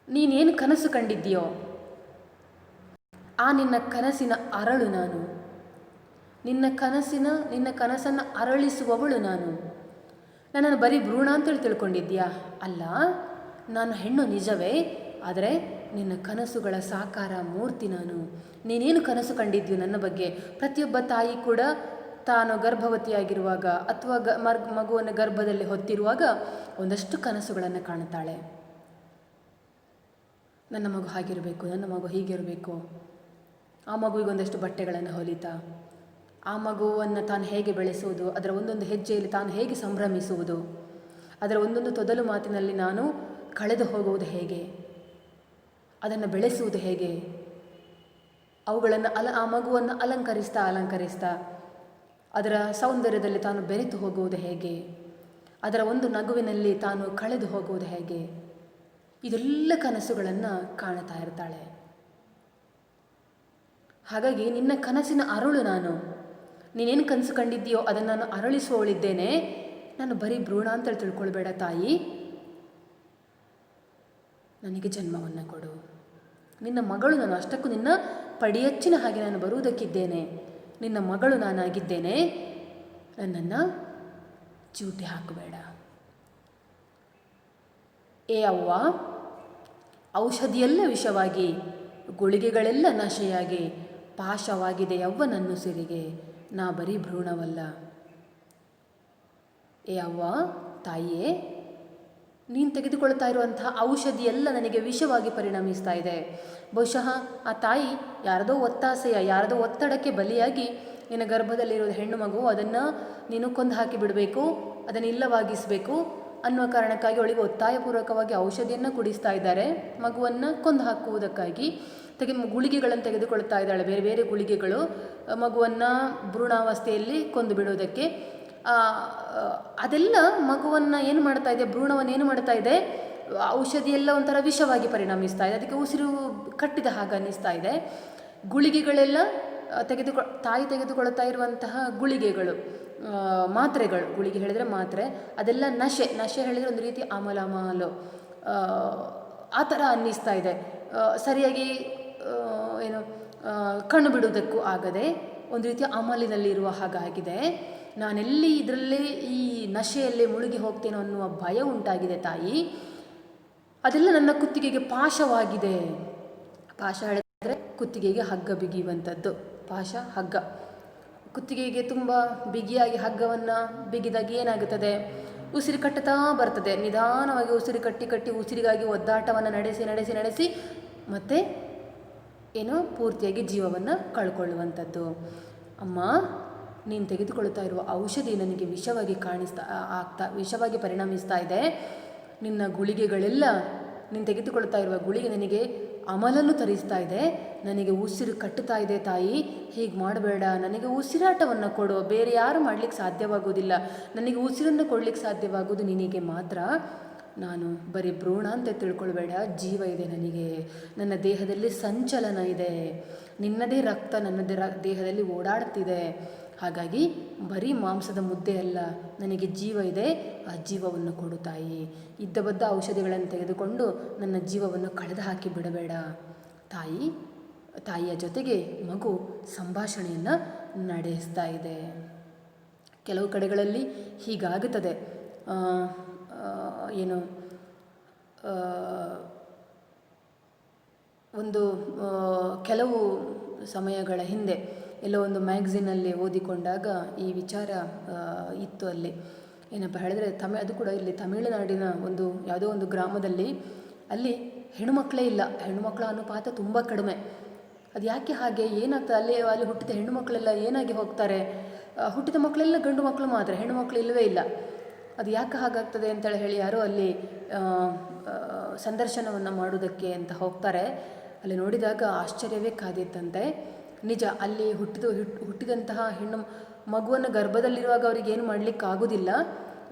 ನೀನೇನು ಕನಸು ಕಂಡಿದ್ದೀಯೋ ಆ ನಿನ್ನ ಕನಸಿನ ಅರಳು ನಾನು. ನಿನ್ನ ಕನಸನ್ನು ಅರಳಿಸುವವಳು ನಾನು. ನನ್ನನ್ನು ಬರೀ ಭ್ರೂಣ ಅಂತೇಳಿ ತಿಳ್ಕೊಂಡಿದ್ದೀಯಾ? ಅಲ್ಲ, ನಾನು ಹೆಣ್ಣು ನಿಜವೇ, ಆದರೆ ನಿನ್ನ ಕನಸುಗಳ ಸಾಕಾರ ಮೂರ್ತಿ ನಾನು. ನೀನೇನು ಕನಸು ಕಂಡಿದ್ದೀಯೋ ನನ್ನ ಬಗ್ಗೆ? ಪ್ರತಿಯೊಬ್ಬ ತಾಯಿ ಕೂಡ ತಾನು ಗರ್ಭವತಿಯಾಗಿರುವಾಗ ಅಥವಾ ಮಗುವನ್ನು ಗರ್ಭದಲ್ಲಿ ಹೊತ್ತಿರುವಾಗ ಒಂದಷ್ಟು ಕನಸುಗಳನ್ನು ಕಾಣುತ್ತಾಳೆ. ನನ್ನ ಮಗು ಹಾಗಿರಬೇಕು, ನನ್ನ ಮಗು ಹೀಗಿರಬೇಕು, ಆ ಮಗುವಿಗೊಂದಷ್ಟು ಬಟ್ಟೆಗಳನ್ನು ಹೊಲಿತಾ, ಆ ಮಗುವನ್ನು ತಾನು ಹೇಗೆ ಬೆಳೆಸುವುದು, ಅದರ ಒಂದೊಂದು ಹೆಜ್ಜೆಯಲ್ಲಿ ತಾನು ಹೇಗೆ ಸಂಭ್ರಮಿಸುವುದು, ಅದರ ಒಂದೊಂದು ತೊದಲು ಮಾತಿನಲ್ಲಿ ನಾನು ಕಳೆದು ಹೋಗುವುದು ಹೇಗೆ, ಅದನ್ನು ಬೆಳೆಸುವುದು ಹೇಗೆ, ಅವುಗಳನ್ನು ಆ ಮಗುವನ್ನು ಅಲಂಕರಿಸ್ತಾ ಅದರ ಸೌಂದರ್ಯದಲ್ಲಿ ತಾನು ಬೆರೆತು ಹೋಗುವುದು ಹೇಗೆ, ಅದರ ಒಂದು ನಗುವಿನಲ್ಲಿ ತಾನು ಕಳೆದು ಹೋಗುವುದು ಹೇಗೆ, ಇದೆಲ್ಲ ಕನಸುಗಳನ್ನು ಕಾಣ್ತಾ ಇರ್ತಾಳೆ. ಹಾಗಾಗಿ ನಿನ್ನ ಕನಸಿನ ಅರಳು ನಾನು. ನೀನೇನು ಕನಸು ಕಂಡಿದ್ದೀಯೋ ಅದನ್ನು ನಾನು ಅರಳಿಸುವವಳಿದ್ದೇನೆ. ನಾನು ಬರೀ ಭ್ರೂಣ ಅಂತೇಳಿ ತಿಳ್ಕೊಳ್ಬೇಡ ತಾಯಿ. ನನಗೆ ಜನ್ಮವನ್ನು ಕೊಡು. ನಿನ್ನ ಮಗಳು ನಾನು, ಅಷ್ಟಕ್ಕೂ ನಿನ್ನ ಪಡಿಯಚ್ಚಿನ ಹಾಗೆ ನಾನು ಬರುವುದಕ್ಕಿದ್ದೇನೆ. ನಿನ್ನ ಮಗಳು ನಾನಾಗಿದ್ದೇನೆ. ನನ್ನನ್ನು ಚೂಟಿ ಹಾಕಬೇಡ. ಏ ಅವ್ವ, ಔಷಧಿಯೆಲ್ಲ ವಿಷವಾಗಿ, ಗುಳಿಗೆಗಳೆಲ್ಲ ನಶೆಯಾಗಿ, ಪಾಶವಾಗಿದೆ ಯವ್ವ ನನ್ನ ಸಿರಿಗೆ, ನಾ ಬರೀ ಭ್ರೂಣವಲ್ಲ. ಏ ಅವ್ವ, ತಾಯಿಯೇ, ನೀನು ತೆಗೆದುಕೊಳ್ತಾ ಇರುವಂತಹ ಔಷಧಿ ಎಲ್ಲ ನನಗೆ ವಿಷವಾಗಿ ಪರಿಣಮಿಸ್ತಾ ಇದೆ. ಬಹುಶಃ ಆ ತಾಯಿ ಯಾರದೋ ಒತ್ತಾಸೆಯ, ಯಾರದೋ ಒತ್ತಡಕ್ಕೆ ಬಲಿಯಾಗಿ ನಿನ್ನ ಗರ್ಭದಲ್ಲಿರೋದು ಹೆಣ್ಣು ಮಗು, ಅದನ್ನು ನೀನು ಕೊಂದು ಹಾಕಿ ಬಿಡಬೇಕು, ಅದನ್ನು ಇಲ್ಲವಾಗಿಸಬೇಕು ಅನ್ನುವ ಕಾರಣಕ್ಕಾಗಿ ಅವಳಿಗೆ ಒತ್ತಾಯಪೂರ್ವಕವಾಗಿ ಔಷಧಿಯನ್ನು ಕುಡಿಸ್ತಾ ಇದ್ದಾರೆ. ಮಗುವನ್ನು ಕೊಂದು ಹಾಕುವುದಕ್ಕಾಗಿ ಗುಳಿಗೆಗಳನ್ನು ತೆಗೆದುಕೊಳ್ತಾ ಇದ್ದಾಳೆ, ಬೇರೆ ಬೇರೆ ಗುಳಿಗೆಗಳು, ಮಗುವನ್ನು ಭ್ರೂಣಾವಸ್ಥೆಯಲ್ಲಿ ಕೊಂದು ಬಿಡೋದಕ್ಕೆ. ಅದೆಲ್ಲ ಮಗುವನ್ನು ಏನು ಮಾಡ್ತಾ ಇದೆ, ಭ್ರೂಣವನ್ನು ಏನು ಮಾಡ್ತಾ ಇದೆ, ಔಷಧಿಯೆಲ್ಲ ಒಂಥರ ವಿಷವಾಗಿ ಪರಿಣಮಿಸ್ತಾ ಇದೆ. ಅದಕ್ಕೆ ಉಸಿರು ಕಟ್ಟಿದ ಹಾಗೆ ಅನ್ನಿಸ್ತಾ ಇದೆ. ಗುಳಿಗೆಗಳೆಲ್ಲ ತಾಯಿ ತೆಗೆದುಕೊಳ್ತಾ ಇರುವಂತಹ ಗುಳಿಗೆಗಳು, ಮಾತ್ರೆಗಳು, ಗುಳಿಗೆ ಹೇಳಿದರೆ ಮಾತ್ರೆ, ಅದೆಲ್ಲ ನಶೆ ಹೇಳಿದರೆ ಒಂದು ರೀತಿ ಅಮಲು ಆ ಥರ ಅನ್ನಿಸ್ತಾ ಇದೆ. ಸರಿಯಾಗಿ ಏನು ಕಣ್ಣು ಬಿಡುವುದಕ್ಕೂ ಆಗದೆ ಒಂದು ರೀತಿಯ ಅಮಲಿನಲ್ಲಿರುವ ಹಾಗಾಗಿದೆ. ನಾನೆಲ್ಲಿ ಇದರಲ್ಲೇ ಈ ನಶೆಯಲ್ಲೇ ಮುಳುಗಿ ಹೋಗ್ತೇನೋ ಅನ್ನುವ ಭಯ ಉಂಟಾಗಿದೆ ತಾಯಿ. ಅದೆಲ್ಲ ನನ್ನ ಕುತ್ತಿಗೆಗೆ ಪಾಶವಾಗಿದೆ. ಪಾಶ ಹೇಳಿದ್ರೆ ಕುತ್ತಿಗೆಗೆ ಹಗ್ಗ ಬಿಗಿಯುವಂಥದ್ದು. ಪಾಶ, ಹಗ್ಗ. ಕುತ್ತಿಗೆಗೆ ತುಂಬ ಬಿಗಿಯಾಗಿ ಹಗ್ಗವನ್ನು ಬಿಗಿದಾಗ ಏನಾಗುತ್ತದೆ, ಉಸಿರು ಕಟ್ಟುತ್ತಾ ಬರ್ತದೆ. ನಿಧಾನವಾಗಿ ಉಸಿರು ಕಟ್ಟಿ ಉಸಿರಿಗಾಗಿ ಒದ್ದಾಟವನ್ನು ನಡೆಸಿ ಮತ್ತೆ ಏನೋ ಪೂರ್ತಿಯಾಗಿ ಜೀವವನ್ನು ಕಳ್ಕೊಳ್ಳುವಂಥದ್ದು. ಅಮ್ಮ, ನೀನು ತೆಗೆದುಕೊಳ್ತಾ ಇರುವ ಔಷಧಿ ನನಗೆ ವಿಷವಾಗಿ ಪರಿಣಮಿಸ್ತಾ ಇದೆ. ನಿನ್ನ ಗುಳಿಗೆಗಳೆಲ್ಲ, ನೀನು ತೆಗೆದುಕೊಳ್ತಾ ಇರುವ ಗುಳಿಗೆ ನನಗೆ ಅಮಲನ್ನು ತರಿಸ್ತಾ ಇದೆ. ನನಗೆ ಉಸಿರು ಕಟ್ಟುತ್ತಾ ಇದೆ ತಾಯಿ. ಹೀಗೆ ಮಾಡಬೇಡ, ನನಗೆ ಉಸಿರಾಟವನ್ನು ಕೊಡು. ಬೇರೆ ಯಾರು ಮಾಡಲಿಕ್ಕೆ ಸಾಧ್ಯವಾಗುವುದಿಲ್ಲ. ನನಗೆ ಉಸಿರನ್ನು ಕೊಡಲಿಕ್ಕೆ ಸಾಧ್ಯವಾಗುವುದು ನಿನಗೆ ಮಾತ್ರ. ನಾನು ಬರೀ ಭ್ರೂಣ ಅಂತ ತಿಳ್ಕೊಳ್ಬೇಡ, ಜೀವ ಇದೆ ನನಗೆ. ನನ್ನ ದೇಹದಲ್ಲಿ ಸಂಚಲನ ಇದೆ. ನಿನ್ನದೇ ರಕ್ತ ನನ್ನ ದೇಹದಲ್ಲಿ ಓಡಾಡ್ತಿದೆ. ಹಾಗಾಗಿ ಬರೀ ಮಾಂಸದ ಮುದ್ದೆ ಅಲ್ಲ, ನನಗೆ ಜೀವ ಇದೆ. ಆ ಜೀವವನ್ನು ಕೊಡು ತಾಯಿ. ಇದ್ದಬದ್ದ ಔಷಧಿಗಳನ್ನು ತೆಗೆದುಕೊಂಡು ನನ್ನ ಜೀವವನ್ನು ಕಳೆದು ಹಾಕಿ ಬಿಡಬೇಡ ತಾಯಿ. ತಾಯಿಯ ಜೊತೆಗೆ ಮಗು ಸಂಭಾಷಣೆಯನ್ನು ನಡೆಸ್ತಾ ಇದೆ. ಕೆಲವು ಕಡೆಗಳಲ್ಲಿ ಹೀಗಾಗುತ್ತದೆ. ಏನು ಒಂದು ಕೆಲವು ಸಮಯಗಳ ಹಿಂದೆ ಎಲ್ಲೋ ಒಂದು ಮ್ಯಾಗ್ಝಿನಲ್ಲಿ ಓದಿಕೊಂಡಾಗ ಈ ವಿಚಾರ ಇತ್ತು. ಅಲ್ಲಿ ಏನಪ್ಪ ಹೇಳಿದ್ರೆ, ಅದು ಕೂಡ ಇಲ್ಲಿ ತಮಿಳುನಾಡಿನ ಯಾವುದೋ ಒಂದು ಗ್ರಾಮದಲ್ಲಿ ಅಲ್ಲಿ ಹೆಣ್ಣುಮಕ್ಕಳೇ ಇಲ್ಲ. ಹೆಣ್ಣುಮಕ್ಕಳ ಅನುಪಾತ ತುಂಬ ಕಡಿಮೆ. ಅದು ಯಾಕೆ ಹಾಗೆ, ಏನಾಗ್ತದೆ, ಅಲ್ಲಿ ಹುಟ್ಟಿದ ಹೆಣ್ಣು ಮಕ್ಕಳೆಲ್ಲ ಏನಾಗಿ ಹೋಗ್ತಾರೆ, ಹುಟ್ಟಿದ ಮಕ್ಕಳೆಲ್ಲ ಗಂಡು ಮಕ್ಕಳು ಮಾತ್ರ, ಹೆಣ್ಣು ಮಕ್ಕಳು ಇಲ್ಲವೇ ಇಲ್ಲ. ಅದು ಯಾಕೆ ಹಾಗಾಗ್ತದೆ ಅಂತೇಳಿ ಹೇಳಿ ಯಾರೋ ಅಲ್ಲಿ ಸಂದರ್ಶನವನ್ನು ಮಾಡೋದಕ್ಕೆ ಅಂತ ಹೋಗ್ತಾರೆ. ಅಲ್ಲಿ ನೋಡಿದಾಗ ಆಶ್ಚರ್ಯವೇ ಕಾದಿತ್ತಂತೆ. ನಿಜ, ಅಲ್ಲಿ ಹುಟ್ಟಿದಂತಹ ಹೆಣ್ಣು ಮಗುವನ್ನು ಗರ್ಭದಲ್ಲಿರುವಾಗ ಅವ್ರಿಗೆ ಏನು ಮಾಡಲಿಕ್ಕಾಗೋದಿಲ್ಲ.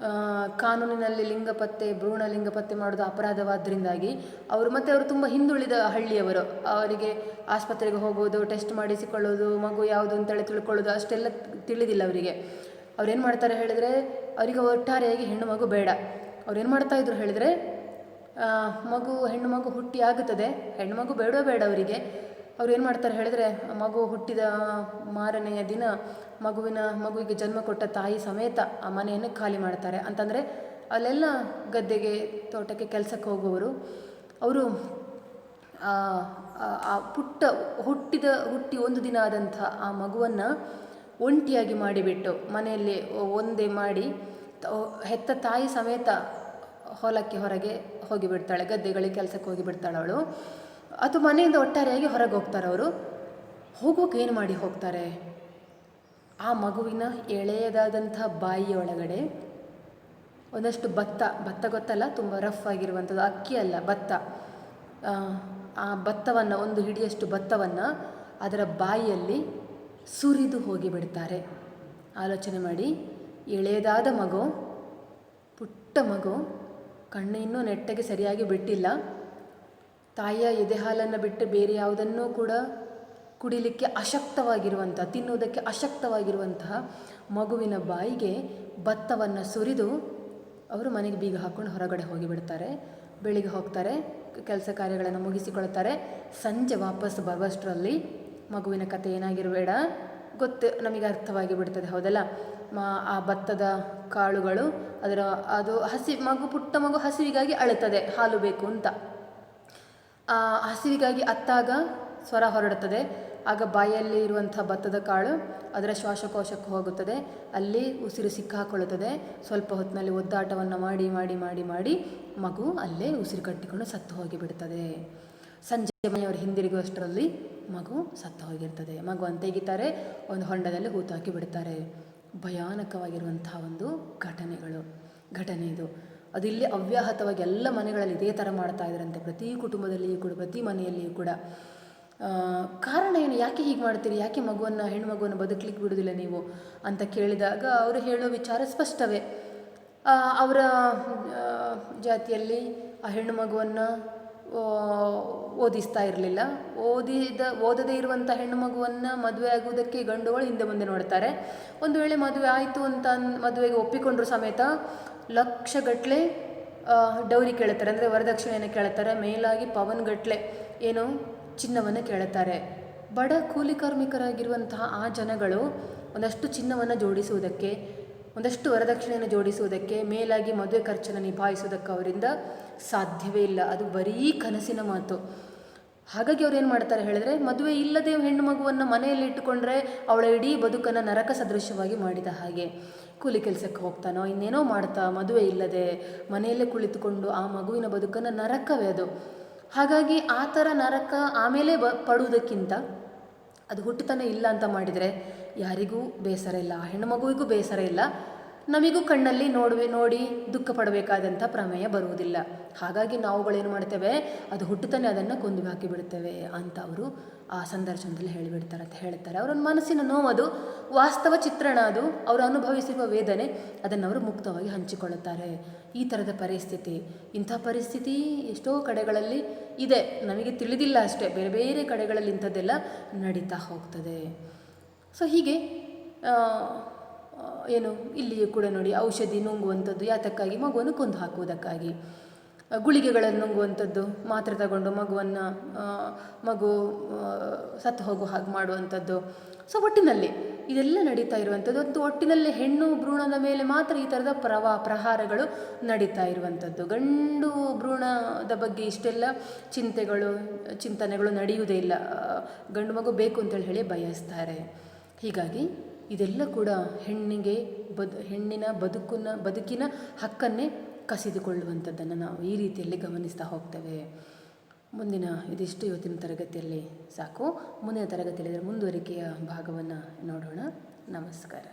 ಕಾನೂನಿನಲ್ಲಿ ಲಿಂಗಪತ್ತೆ ಭ್ರೂಣ ಲಿಂಗಪತ್ತೆ ಮಾಡೋದು ಅಪರಾಧವಾದ್ದರಿಂದಾಗಿ ಅವರು ತುಂಬ ಹಿಂದುಳಿದ ಹಳ್ಳಿಯವರು. ಅವರಿಗೆ ಆಸ್ಪತ್ರೆಗೆ ಹೋಗೋದು, ಟೆಸ್ಟ್ ಮಾಡಿಸಿಕೊಳ್ಳೋದು, ಮಗು ಯಾವುದು ಅಂತೇಳಿ ತಿಳ್ಕೊಳ್ಳೋದು ಅಷ್ಟೆಲ್ಲ ತಿಳಿದಿಲ್ಲ ಅವರಿಗೆ. ಅವ್ರೇನು ಮಾಡ್ತಾರೆ ಹೇಳಿದರೆ, ಅವರಿಗೆ ಒಟ್ಟಾರೆಯಾಗಿ ಹೆಣ್ಣು ಮಗು ಬೇಡ. ಅವ್ರೇನು ಮಾಡ್ತಾಯಿದ್ರು ಹೇಳಿದರೆ, ಹೆಣ್ಣು ಮಗು ಹುಟ್ಟಿ ಆಗುತ್ತದೆ, ಹೆಣ್ಣು ಮಗು ಬೇಡ ಅವರಿಗೆ. ಅವ್ರು ಏನು ಮಾಡ್ತಾರೆ ಹೇಳಿದರೆ, ಮಗು ಹುಟ್ಟಿದ ಮಾರನೆಯ ದಿನ ಮಗುವಿಗೆ ಜನ್ಮ ಕೊಟ್ಟ ತಾಯಿ ಸಮೇತ ಆ ಮನೆಯನ್ನು ಖಾಲಿ ಮಾಡ್ತಾರೆ. ಅಂತಂದರೆ ಅಲ್ಲೆಲ್ಲ ಗದ್ದೆಗೆ ತೋಟಕ್ಕೆ ಕೆಲಸಕ್ಕೆ ಹೋಗುವವರು ಅವರು ಆ ಹುಟ್ಟಿ ಒಂದು ದಿನ ಆದಂಥ ಆ ಮಗುವನ್ನು ಒಂಟಿಯಾಗಿ ಮಾಡಿಬಿಟ್ಟು ಮನೆಯಲ್ಲಿ ಒಂದೇ ಮಾಡಿ ಹೆತ್ತ ತಾಯಿ ಸಮೇತ ಹೊಲಕ್ಕೆ ಹೊರಗೆ ಹೋಗಿಬಿಡ್ತಾಳೆ, ಗದ್ದೆಗಳಿಗೆ ಕೆಲಸಕ್ಕೆ ಹೋಗಿಬಿಡ್ತಾಳೆ ಅವಳು. ಅಥವಾ ಮನೆಯಿಂದ ಒಟ್ಟಾರೆಯಾಗಿ ಹೊರಗೆ ಹೋಗ್ತಾರೆ. ಅವರು ಹೋಗೋಕೆ ಏನು ಮಾಡಿ ಹೋಗ್ತಾರೆ, ಆ ಮಗುವಿನ ಎಳೆಯದಾದಂಥ ಬಾಯಿಯೊಳಗಡೆ ಒಂದಷ್ಟು ಭತ್ತ ಗೊತ್ತಲ್ಲ, ತುಂಬ ರಫ್ ಆಗಿರುವಂಥದ್ದು, ಅಕ್ಕಿ ಅಲ್ಲ ಭತ್ತ, ಆ ಭತ್ತವನ್ನು ಒಂದು ಹಿಡಿಯಷ್ಟು ಭತ್ತವನ್ನು ಅದರ ಬಾಯಿಯಲ್ಲಿ ಸುರಿದು ಹೋಗಿಬಿಡ್ತಾರೆ. ಆಲೋಚನೆ ಮಾಡಿ, ಎಳೆಯದಾದ ಮಗು, ಪುಟ್ಟ ಮಗು, ಕಣ್ಣು ಇನ್ನೂ ನೆಟ್ಟಗೆ ಸರಿಯಾಗಿ ಬಿಟ್ಟಿಲ್ಲ, ತಾಯಿಯ ಎದೆ ಹಾಲನ್ನು ಬಿಟ್ಟು ಬೇರೆ ಯಾವುದನ್ನೂ ಕೂಡ ಕುಡಿಲಿಕ್ಕೆ ತಿನ್ನುವುದಕ್ಕೆ ಅಶಕ್ತವಾಗಿರುವಂತಹ ಮಗುವಿನ ಬಾಯಿಗೆ ಭತ್ತವನ್ನು ಸುರಿದು ಅವರು ಮನೆಗೆ ಬೀಗ ಹಾಕ್ಕೊಂಡು ಹೊರಗಡೆ ಹೋಗಿಬಿಡ್ತಾರೆ. ಬೆಳಿಗ್ಗೆ ಹೋಗ್ತಾರೆ, ಕೆಲಸ ಕಾರ್ಯಗಳನ್ನು ಮುಗಿಸಿಕೊಳ್ತಾರೆ. ಸಂಜೆ ವಾಪಸ್ ಬರುವಷ್ಟರಲ್ಲಿ ಮಗುವಿನ ಕತೆ ಏನಾಗಿರಬೇಡ ನಮಗೆ ಅರ್ಥವಾಗಿ ಬಿಡ್ತದೆ, ಹೌದಲ್ಲ. ಆ ಭತ್ತದ ಕಾಳುಗಳು ಅದು ಪುಟ್ಟ ಮಗು ಹಸಿವಿಗಾಗಿ ಅಳುತ್ತದೆ, ಹಾಲು ಬೇಕು ಅಂತ. ಆ ಹಸಿವಿಗಾಗಿ ಅತ್ತಾಗ ಸ್ವರ ಹೊರಡುತ್ತದೆ. ಆಗ ಬಾಯಲ್ಲಿ ಇರುವಂಥ ಭತ್ತದ ಕಾಳು ಅದರ ಶ್ವಾಸಕೋಶಕ್ಕೆ ಹೋಗುತ್ತದೆ, ಅಲ್ಲಿ ಉಸಿರು ಸಿಕ್ಕಾಕೊಳ್ಳುತ್ತದೆ. ಸ್ವಲ್ಪ ಹೊತ್ತಿನಲ್ಲಿ ಒದ್ದಾಟವನ್ನು ಮಾಡಿ ಮಾಡಿ ಮಾಡಿ ಮಾಡಿ ಮಗು ಅಲ್ಲೇ ಉಸಿರು ಕಟ್ಟಿಕೊಂಡು ಸತ್ತು ಹೋಗಿಬಿಡ್ತದೆ. ಸಂಜೆ ಮನೆಯವರು ಹಿಂದಿರುಗುವಷ್ಟರಲ್ಲಿ ಮಗು ಸತ್ತು ಹೋಗಿರ್ತದೆ. ಮಗುವನ್ನು ತೆಗಿತಾರೆ, ಒಂದು ಹೊಂಡದಲ್ಲಿ ಹೂತಾಕಿ ಬಿಡ್ತಾರೆ. ಭಯಾನಕವಾಗಿರುವಂತಹ ಒಂದು ಘಟನೆ ಇದು. ಅದು ಇಲ್ಲಿ ಅವ್ಯಾಹತವಾಗಿ ಎಲ್ಲ ಮನೆಗಳಲ್ಲಿ ಇದೇ ಥರ ಮಾಡ್ತಾ ಇದ್ರಂತೆ, ಪ್ರತಿ ಕುಟುಂಬದಲ್ಲಿಯೂ ಕೂಡ, ಪ್ರತಿ ಮನೆಯಲ್ಲಿಯೂ ಕೂಡ. ಕಾರಣ ಏನು, ಯಾಕೆ ಹೀಗೆ ಮಾಡ್ತೀರಿ, ಯಾಕೆ ಹೆಣ್ಣು ಮಗುವನ್ನು ಬದುಕಲಿಕ್ಕೆ ಬಿಡೋದಿಲ್ಲ ನೀವು ಅಂತ ಕೇಳಿದಾಗ ಅವರು ಹೇಳೋ ವಿಚಾರ ಸ್ಪಷ್ಟವೇ. ಅವರ ಜಾತಿಯಲ್ಲಿ ಆ ಹೆಣ್ಣು ಮಗುವನ್ನು ಓದಿಸ್ತಾ ಇರಲಿಲ್ಲ. ಓದದೇ ಇರುವಂಥ ಹೆಣ್ಣು ಮಗುವನ್ನು ಮದುವೆ ಆಗುವುದಕ್ಕೆ ಗಂಡುಗಳು ಹಿಂದೆ ಮುಂದೆ ನೋಡ್ತಾರೆ. ಒಂದು ವೇಳೆ ಮದುವೆ ಆಯಿತು ಅಂತ ಮದುವೆಗೆ ಒಪ್ಪಿಕೊಂಡ್ರು ಸಮೇತ ಲಕ್ಷಗಟ್ಟಲೆ ಡೌರಿ ಕೇಳುತ್ತಾರೆ, ಅಂದರೆ ವರದಕ್ಷಿಣೆಯನ್ನು ಕೇಳುತ್ತಾರೆ. ಮೇಲಾಗಿ ಪವನ್ಗಟ್ಟಲೆ ಏನು ಚಿನ್ನವನ್ನು ಕೇಳುತ್ತಾರೆ. ಬಡ ಕೂಲಿ ಕಾರ್ಮಿಕರಾಗಿರುವಂತಹ ಆ ಜನಗಳು ಒಂದಷ್ಟು ಚಿನ್ನವನ್ನು ಜೋಡಿಸುವುದಕ್ಕೆ, ಒಂದಷ್ಟು ವರದಕ್ಷಿಣೆಯನ್ನು ಜೋಡಿಸುವುದಕ್ಕೆ, ಮೇಲಾಗಿ ಮದುವೆ ಖರ್ಚನ್ನು ನಿಭಾಯಿಸುವುದಕ್ಕೆ ಅವರಿಂದ ಸಾಧ್ಯವೇ ಇಲ್ಲ. ಅದು ಬರೀ ಕನಸಿನ ಮಾತು. ಹಾಗಾಗಿ ಅವ್ರು ಏನು ಮಾಡ್ತಾರೆ ಹೇಳಿದ್ರೆ, ಮದುವೆ ಇಲ್ಲದೆ ಹೆಣ್ಣು ಮಗುವನ್ನು ಮನೆಯಲ್ಲಿ ಇಟ್ಟುಕೊಂಡ್ರೆ ಅವಳ ಇಡೀ ಬದುಕನ್ನು ನರಕ ಸದೃಶ್ಯವಾಗಿ ಮಾಡಿದ ಹಾಗೆ. ಕೂಲಿ ಕೆಲಸಕ್ಕೆ ಹೋಗ್ತಾನೋ ಇನ್ನೇನೋ ಮಾಡ್ತಾ ಮದುವೆ ಇಲ್ಲದೆ ಮನೆಯಲ್ಲೇ ಕುಳಿತುಕೊಂಡು ಆ ಮಗುವಿನ ಬದುಕನ್ನು ನರಕವೇ ಅದು. ಹಾಗಾಗಿ ಆ ಥರ ನರಕ ಆಮೇಲೆ ಪಡುವುದಕ್ಕಿಂತ ಅದು ಹುಟ್ಟುತ್ತಾನೆ ಇಲ್ಲ ಅಂತ ಮಾಡಿದರೆ ಯಾರಿಗೂ ಬೇಸರ ಇಲ್ಲ, ಆ ಹೆಣ್ಣು ಮಗುವಿಗೂ ಬೇಸರ ಇಲ್ಲ, ನಮಗೂ ಕಣ್ಣಲ್ಲಿ ನೋಡಿ ದುಃಖ ಪಡಬೇಕಾದಂಥ ಪ್ರಮೇಯ ಬರುವುದಿಲ್ಲ. ಹಾಗಾಗಿ ನಾವುಗಳೇನು ಮಾಡ್ತೇವೆ, ಅದು ಹುಟ್ಟುತ್ತಾನೆ ಅದನ್ನು ಕೊಂದು ಹಾಕಿಬಿಡ್ತೇವೆ ಅಂತ ಅವರು ಆ ಸಂದರ್ಶನದಲ್ಲಿ ಹೇಳ್ತಾರೆ. ಅವರ ಮನಸ್ಸಿನ ನೋವದು, ವಾಸ್ತವ ಚಿತ್ರಣ ಅದು, ಅವರು ಅನುಭವಿಸಿರುವ ವೇದನೆ, ಅದನ್ನು ಅವರು ಮುಕ್ತವಾಗಿ ಹಂಚಿಕೊಳ್ಳುತ್ತಾರೆ. ಈ ಥರದ ಪರಿಸ್ಥಿತಿ, ಇಂಥ ಪರಿಸ್ಥಿತಿ ಎಷ್ಟೋ ಕಡೆಗಳಲ್ಲಿ ಇದೆ, ನಮಗೆ ತಿಳಿದಿಲ್ಲ ಅಷ್ಟೇ. ಬೇರೆ ಬೇರೆ ಕಡೆಗಳಲ್ಲಿ ಇಂಥದ್ದೆಲ್ಲ ನಡೀತಾ ಹೋಗ್ತದೆ. ಸೊ ಹೀಗೆ ಇಲ್ಲಿಯೂ ಕೂಡ ನೋಡಿ, ಔಷಧಿ ನುಂಗುವಂಥದ್ದು ಯಾತಕ್ಕಾಗಿ, ಮಗುವನ್ನು ಕೊಂದು ಹಾಕುವುದಕ್ಕಾಗಿ. ಗುಳಿಗೆಗಳನ್ನು ನುಂಗುವಂಥದ್ದು, ಮಾತ್ರೆ ತಗೊಂಡು ಮಗು ಸತ್ತು ಹೋಗೋ ಹಾಗೆ ಮಾಡುವಂಥದ್ದು. ಸೊ ಒಟ್ಟಿನಲ್ಲಿ ಇದೆಲ್ಲ ನಡೀತಾ ಇರುವಂಥದ್ದು. ಒಂದು ಒಟ್ಟಿನಲ್ಲಿ ಹೆಣ್ಣು ಭ್ರೂಣದ ಮೇಲೆ ಮಾತ್ರ ಈ ಥರದ ಪ್ರಹಾರಗಳು ನಡೀತಾ ಇರುವಂಥದ್ದು. ಗಂಡು ಭ್ರೂಣದ ಬಗ್ಗೆ ಇಷ್ಟೆಲ್ಲ ಚಿಂತನೆಗಳು ನಡೆಯುವುದೇ ಇಲ್ಲ. ಗಂಡು ಮಗು ಬೇಕು ಅಂತೇಳಿ ಹೇಳಿ ಬಯಸ್ತಾರೆ. ಹೀಗಾಗಿ ಇದೆಲ್ಲ ಕೂಡ ಹೆಣ್ಣಿನ ಬದುಕಿನ ಹಕ್ಕನ್ನೇ ಕಸಿದುಕೊಳ್ಳುವಂಥದ್ದನ್ನು ನಾವು ಈ ರೀತಿಯಲ್ಲಿ ಗಮನಿಸ್ತಾ ಹೋಗ್ತೇವೆ. ಇದಿಷ್ಟು ಇವತ್ತಿನ ತರಗತಿಯಲ್ಲಿ ಸಾಕು. ಮುಂದಿನ ತರಗತಿಯಲ್ಲಿ ಇದರ ಮುಂದುವರಿಕೆಯ ಭಾಗವನ್ನು ನೋಡೋಣ. ನಮಸ್ಕಾರ.